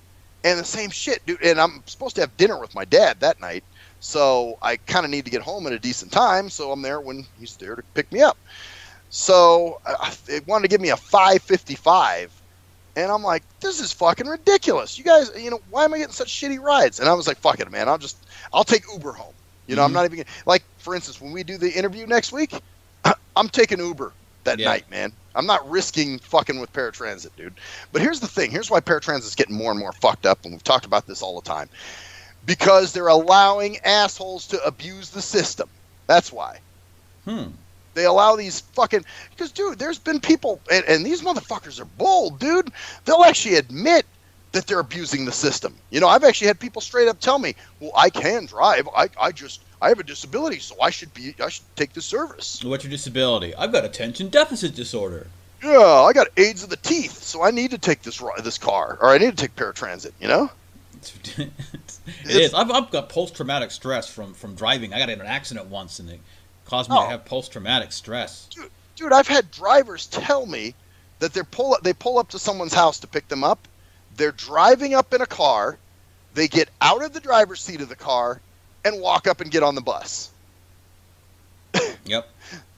And the same shit, dude. And I'm supposed to have dinner with my dad that night. So I kind of need to get home at a decent time. So I'm there when he's there to pick me up. So it wanted to give me a 5:55. And I'm like, this is fucking ridiculous. You guys, why am I getting such shitty rides? And I was like, fuck it, man. I'll take Uber home. I'm not even like, for instance, when we do the interview next week, I'm taking Uber that night, man. I'm not risking fucking with paratransit, dude. But here's the thing. Here's why paratransit's getting more and more fucked up, and we've talked about this all the time. Because they're allowing assholes to abuse the system. That's why. They allow these fucking... Because, dude, there's been people... And these motherfuckers are bold, dude. They'll actually admit that they're abusing the system. I've actually had people straight up tell me, well, I can drive. I have a disability, so I should take the service. What's your disability? I've got attention deficit disorder. Yeah, I got AIDS of the teeth, so I need to take this car, or I need to take paratransit, It is. I've got post-traumatic stress from driving. I got in an accident once, and it caused me to have post-traumatic stress. Dude, I've had drivers tell me that they pull up to someone's house to pick them up. They're driving up in a car. They get out of the driver's seat of the car and walk up and get on the bus. Yep.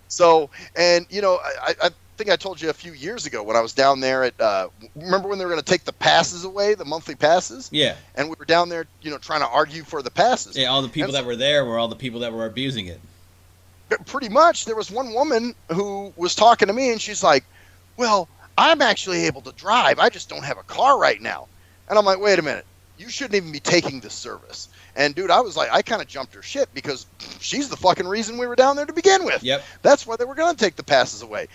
So, and I think I told you a few years ago when I was down there at, remember when they were going to take the passes away, the monthly passes? Yeah. And we were down there, trying to argue for the passes. Yeah, all the people that were there were all the people that were abusing it. Pretty much. There was one woman who was talking to me, and she's like, well, I'm actually able to drive. I just don't have a car right now. And I'm like, wait a minute. You shouldn't even be taking this service. And, dude, I was like, I kind of jumped her shit because she's the fucking reason we were down there to begin with. Yep. That's why they were going to take the passes away.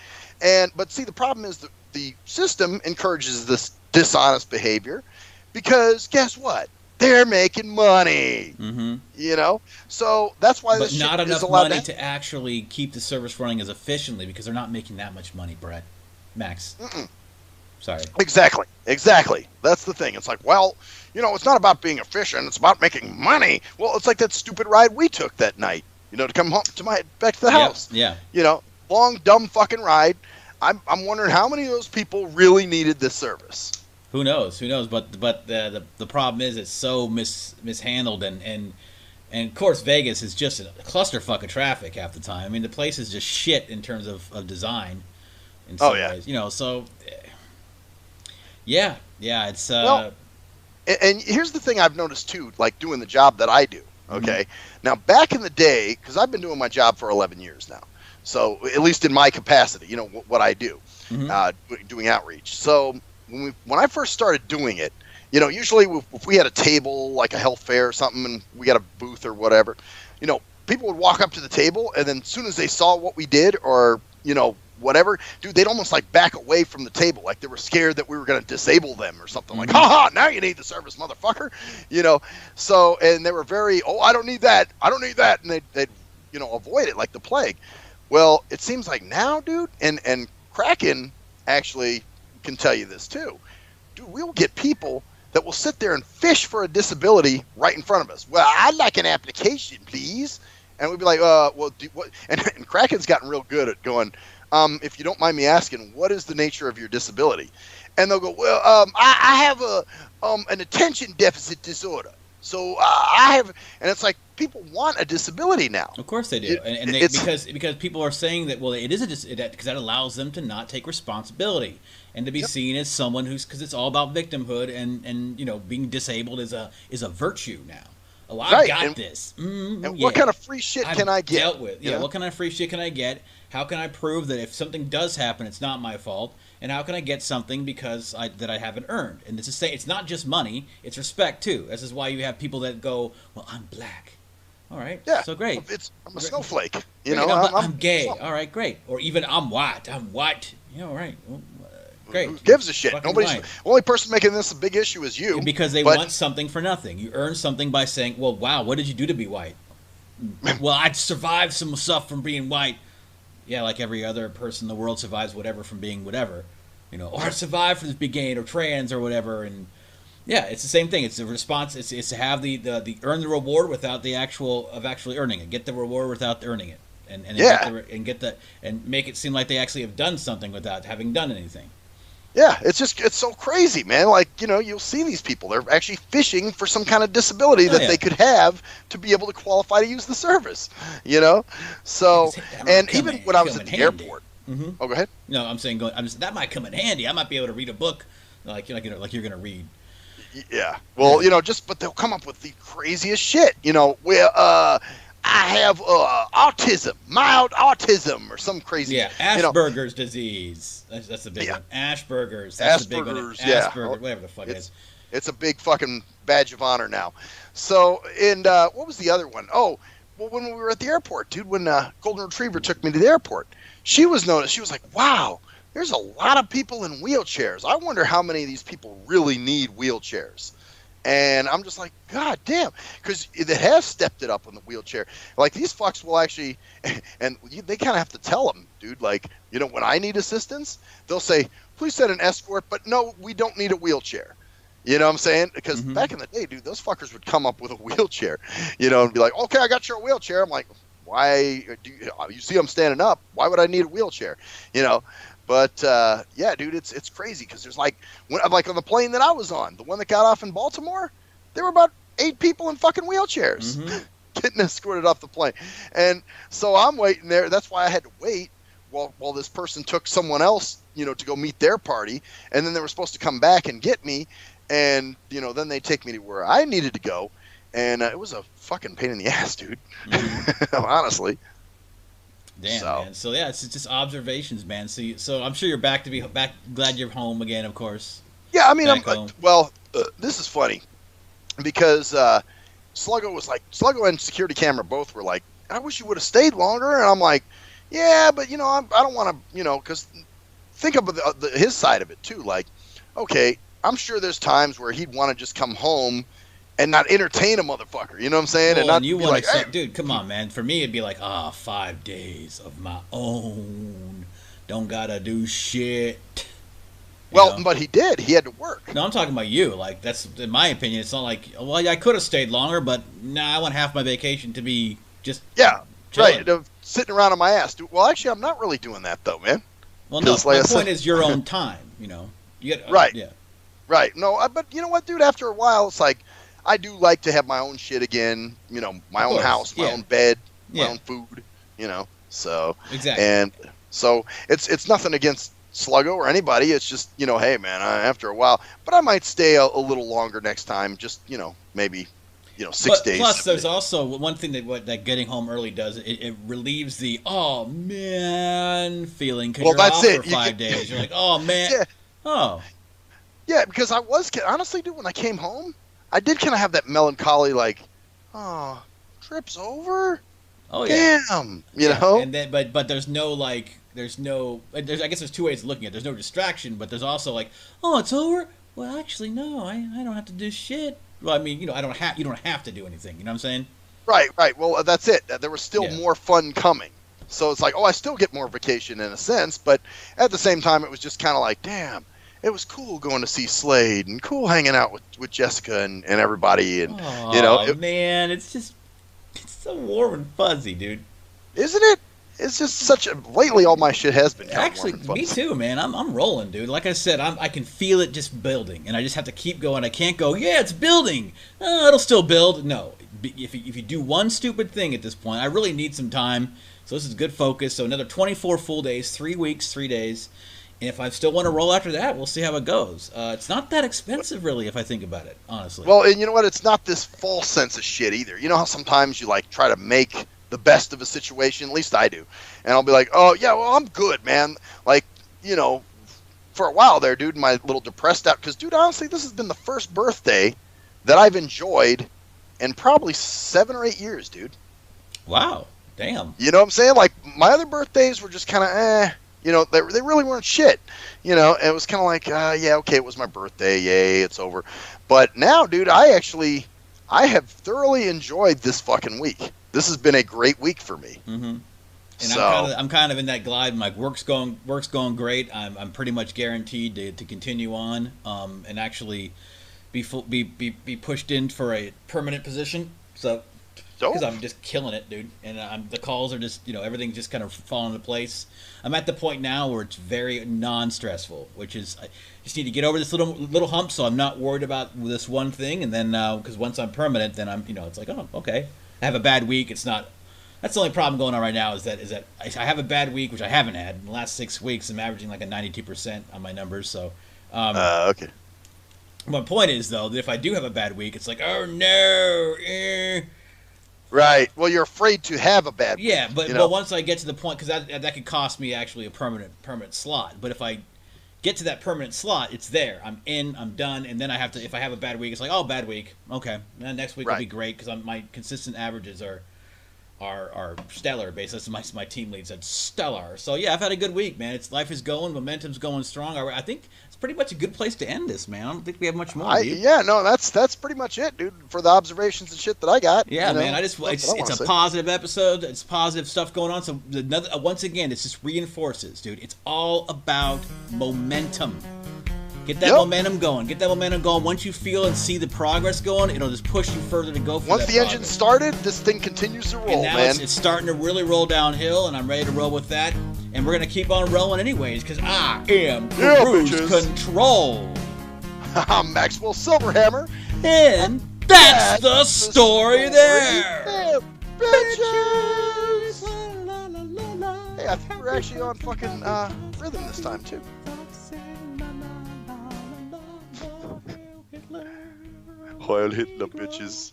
But see, the problem is that the system encourages this dishonest behavior because guess what? They're making money. So that's why this shit is allowed. But not enough money to actually keep the service running as efficiently because they're not making that much money, Brett. Max. Sorry. Exactly. That's the thing. It's like, well, it's not about being efficient. It's about making money. Well, it's like that stupid ride we took that night, to come home back to the house. Yeah. Long, dumb fucking ride. I'm wondering how many of those people really needed this service. Who knows? But the problem is it's so mishandled and of course Vegas is just a clusterfuck of traffic half the time. I mean, the place is just shit in terms of design. In some ways. So yeah, it's well, and here's the thing I've noticed too, like doing the job that I do. Okay, now back in the day, because I've been doing my job for 11 years now, so at least in my capacity, what I do, doing outreach. So when I first started doing it, usually if we had a table like a health fair or something, and we got a booth or whatever, people would walk up to the table, and then as soon as they saw what we did, or whatever, dude, they'd almost like back away from the table, like they were scared that we were going to disable them or something. Like, haha, now you need the service, motherfucker. So, and they were very, I don't need that, and they'd avoid it like the plague. Well, it seems like now, dude, and Kraken actually can tell you this too, dude, we'll get people that will sit there and fish for a disability right in front of us. Well, I'd like an application, please. And we'd be like, well, what? And Kraken's gotten real good at going, if you don't mind me asking, what is the nature of your disability? And they'll go, well, I have an attention deficit disorder. So I have, and it's like people want a disability now. Of course they do, because people are saying that it is because that allows them to not take responsibility and to be seen as someone because it's all about victimhood and being disabled is a virtue now. Oh, I've got this. And what kind of free shit can I get? Dealt with. Yeah, what kind of free shit can I get? How can I prove that if something does happen, it's not my fault? And how can I get something that I haven't earned? And it's not just money; it's respect too. This is why you have people that go, "Well, I'm black." All right, so great. I'm a snowflake. I'm gay. All right, great. Or even I'm white. I'm white. All right. Well, great. Who gives a shit? The only person making this a big issue is you. Because they want something for nothing. You earn something by saying, well, wow, what did you do to be white? Well, I survived some stuff from being white. Yeah, like every other person in the world survives whatever from being whatever. Or I survived from being gay or trans or whatever. And yeah, it's the same thing. It's a response. It's to have the earn the reward without the actually earning it. Get the reward without earning it. And make it seem like they actually have done something without having done anything. Yeah, it's so crazy, man. Like, you'll see these people. They're actually fishing for some kind of disability that they could have to be able to qualify to use the service, So, and even when I was at the airport. Mm-hmm. Oh, go ahead. No, I'm saying that might come in handy. I might be able to read a book like you're gonna read. Yeah. Well, but they'll come up with the craziest shit. I have autism, mild autism, or some crazy. Yeah, Asperger's disease. That's a big one. Asperger's. That's the big one. Asperger, whatever the fuck it is. It's a big fucking badge of honor now. So, and what was the other one? Oh, well, when we were at the airport, dude, when Golden Retriever took me to the airport, she was like, wow, there's a lot of people in wheelchairs. I wonder how many of these people really need wheelchairs. And I'm just like, God damn, because they have stepped it up on the wheelchair. Like, these fucks will actually, and they kind of have to tell them, dude, like, when I need assistance, they'll say, please send an escort, but no, we don't need a wheelchair. You know what I'm saying? Because back in the day, dude, those fuckers would come up with a wheelchair, and be like, okay, I got your wheelchair. I'm like, why do you see I'm standing up? Why would I need a wheelchair? But yeah, dude, it's crazy because there's like on the plane that I was on, the one that got off in Baltimore, there were about 8 people in fucking wheelchairs getting escorted off the plane, and so I'm waiting there. That's why I had to wait while this person took someone else, to go meet their party, and then they were supposed to come back and get me, and then they take me to where I needed to go, and it was a fucking pain in the ass, dude. Honestly. Damn, man. So yeah, it's just observations, man. So I'm sure you're back. Glad you're home again, of course. Yeah, I mean, this is funny because Sluggo and security camera both were like, I wish you would have stayed longer, and I'm like, yeah, but I don't want to, because think of his side of it too. Like, okay, I'm sure there's times where he'd want to just come home and not entertain a motherfucker, you know what I'm saying? Well, and not you be want like, hey. Dude, come on, man. For me, it'd be like, 5 days of my own. Don't gotta do shit. Well, but he did. He had to work. No, I'm talking about you. Like, that's, in my opinion, it's not like, well, I could have stayed longer, but I want half my vacation to be just chilling. Right, sitting around on my ass. Well, actually, I'm not really doing that, though, man. Well, no, my point is your own time, You get, right. Yeah. Right. No, but you know what, dude? After a while, it's like, I do like to have my own shit again, my own house, my own bed, my own food, so. Exactly. And so it's nothing against Sluggo or anybody. It's just, hey, man, after a while. But I might stay a little longer next time, just, maybe, 6 days. Plus, there's also one thing that getting home early does. It relieves the, oh, man, feeling. Because you're off for 5 days. You're like, oh, man. Yeah. Oh. Yeah, because I was, honestly, dude, when I came home, I did kind of have that melancholy, like, oh, trip's over? Oh, yeah. Damn, you know? And then, but there's no, I guess there's 2 ways of looking at it. There's no distraction, but there's also like, oh, it's over? Well, actually, no, I don't have to do shit. Well, I mean, you don't have to do anything, you know what I'm saying? Right. Well, that's it. There was still more fun coming. So it's like, I still get more vacation in a sense, but at the same time, it was just kind of like, damn. It was cool going to see Slade and cool hanging out with Jessica and everybody. And, man, it's so warm and fuzzy, dude. Isn't it? It's just lately all my shit has been kind actually, of warm and fuzzy. Me too, man. I'm rolling, dude. Like I said, I can feel it just building, and I just have to keep going. I can't go, yeah, it's building. It'll still build. No, if you do one stupid thing at this point, I really need some time. So this is good focus. So another 24 full days, 3 weeks, 3 days. And if I still want to roll after that, we'll see how it goes. It's not that expensive, really, if I think about it, honestly. Well, and you know what? It's not this false sense of shit either. You know how sometimes you, try to make the best of a situation? At least I do. And I'll be like, oh, yeah, well, I'm good, man. For a while there, dude, my little depressed out. Because, dude, honestly, this has been the first birthday that I've enjoyed in probably 7 or 8 years, dude. Wow. Damn. You know what I'm saying? My other birthdays were just kind of, they really weren't shit. It was kind of like, yeah, okay, it was my birthday. Yay, it's over. But now, dude, I have thoroughly enjoyed this fucking week. This has been a great week for me. Mm-hmm. And so, I'm kind of in that glide. My work's going great. I'm pretty much guaranteed to continue on, and actually be pushed in for a permanent position. So. Because I'm just killing it, dude, and the calls are just, everything's just kind of falling into place. I'm at the point now where it's very non-stressful, which is I just need to get over this little hump, so I'm not worried about this one thing, and then because once I'm permanent, then I'm, it's like, oh, okay, I have a bad week. It's not. That's the only problem going on right now is that I have a bad week, which I haven't had in the last 6 weeks. I'm averaging like a 92% on my numbers, so Okay. My point is, though, that if I do have a bad week, it's like, oh no. Right. Well, you're afraid to have a bad week. Yeah, but once I get to the point, because that could cost me actually a permanent slot. But if I get to that permanent slot, it's there. I'm in. I'm done. And then I have to. If I have a bad week, it's like, oh, bad week. Okay, and then next week will be great because my consistent averages are stellar. Basically, my team lead said stellar. So yeah, I've had a good week, man. Life is going, momentum's going strong. I think it's pretty much a good place to end this, man. I don't think we have much more. Yeah, no, that's pretty much it, dude. For the observations and shit that I got. Yeah, man. It's a positive episode. It's positive stuff going on. So once again, it just reinforces, dude. It's all about momentum. Get that momentum going. Get that momentum going. Once you feel and see the progress going, it'll just push you further to go for Once the engine started, this thing continues to roll, and now man. It's starting to really roll downhill, and I'm ready to roll with that. And we're going to keep on rolling anyways, because I am Cruise Control. I'm Maxwell Silverhammer. And that's the story there. Bitches! Hey, I think we're actually on fucking rhythm this time, too. Heil Hitler, bitches.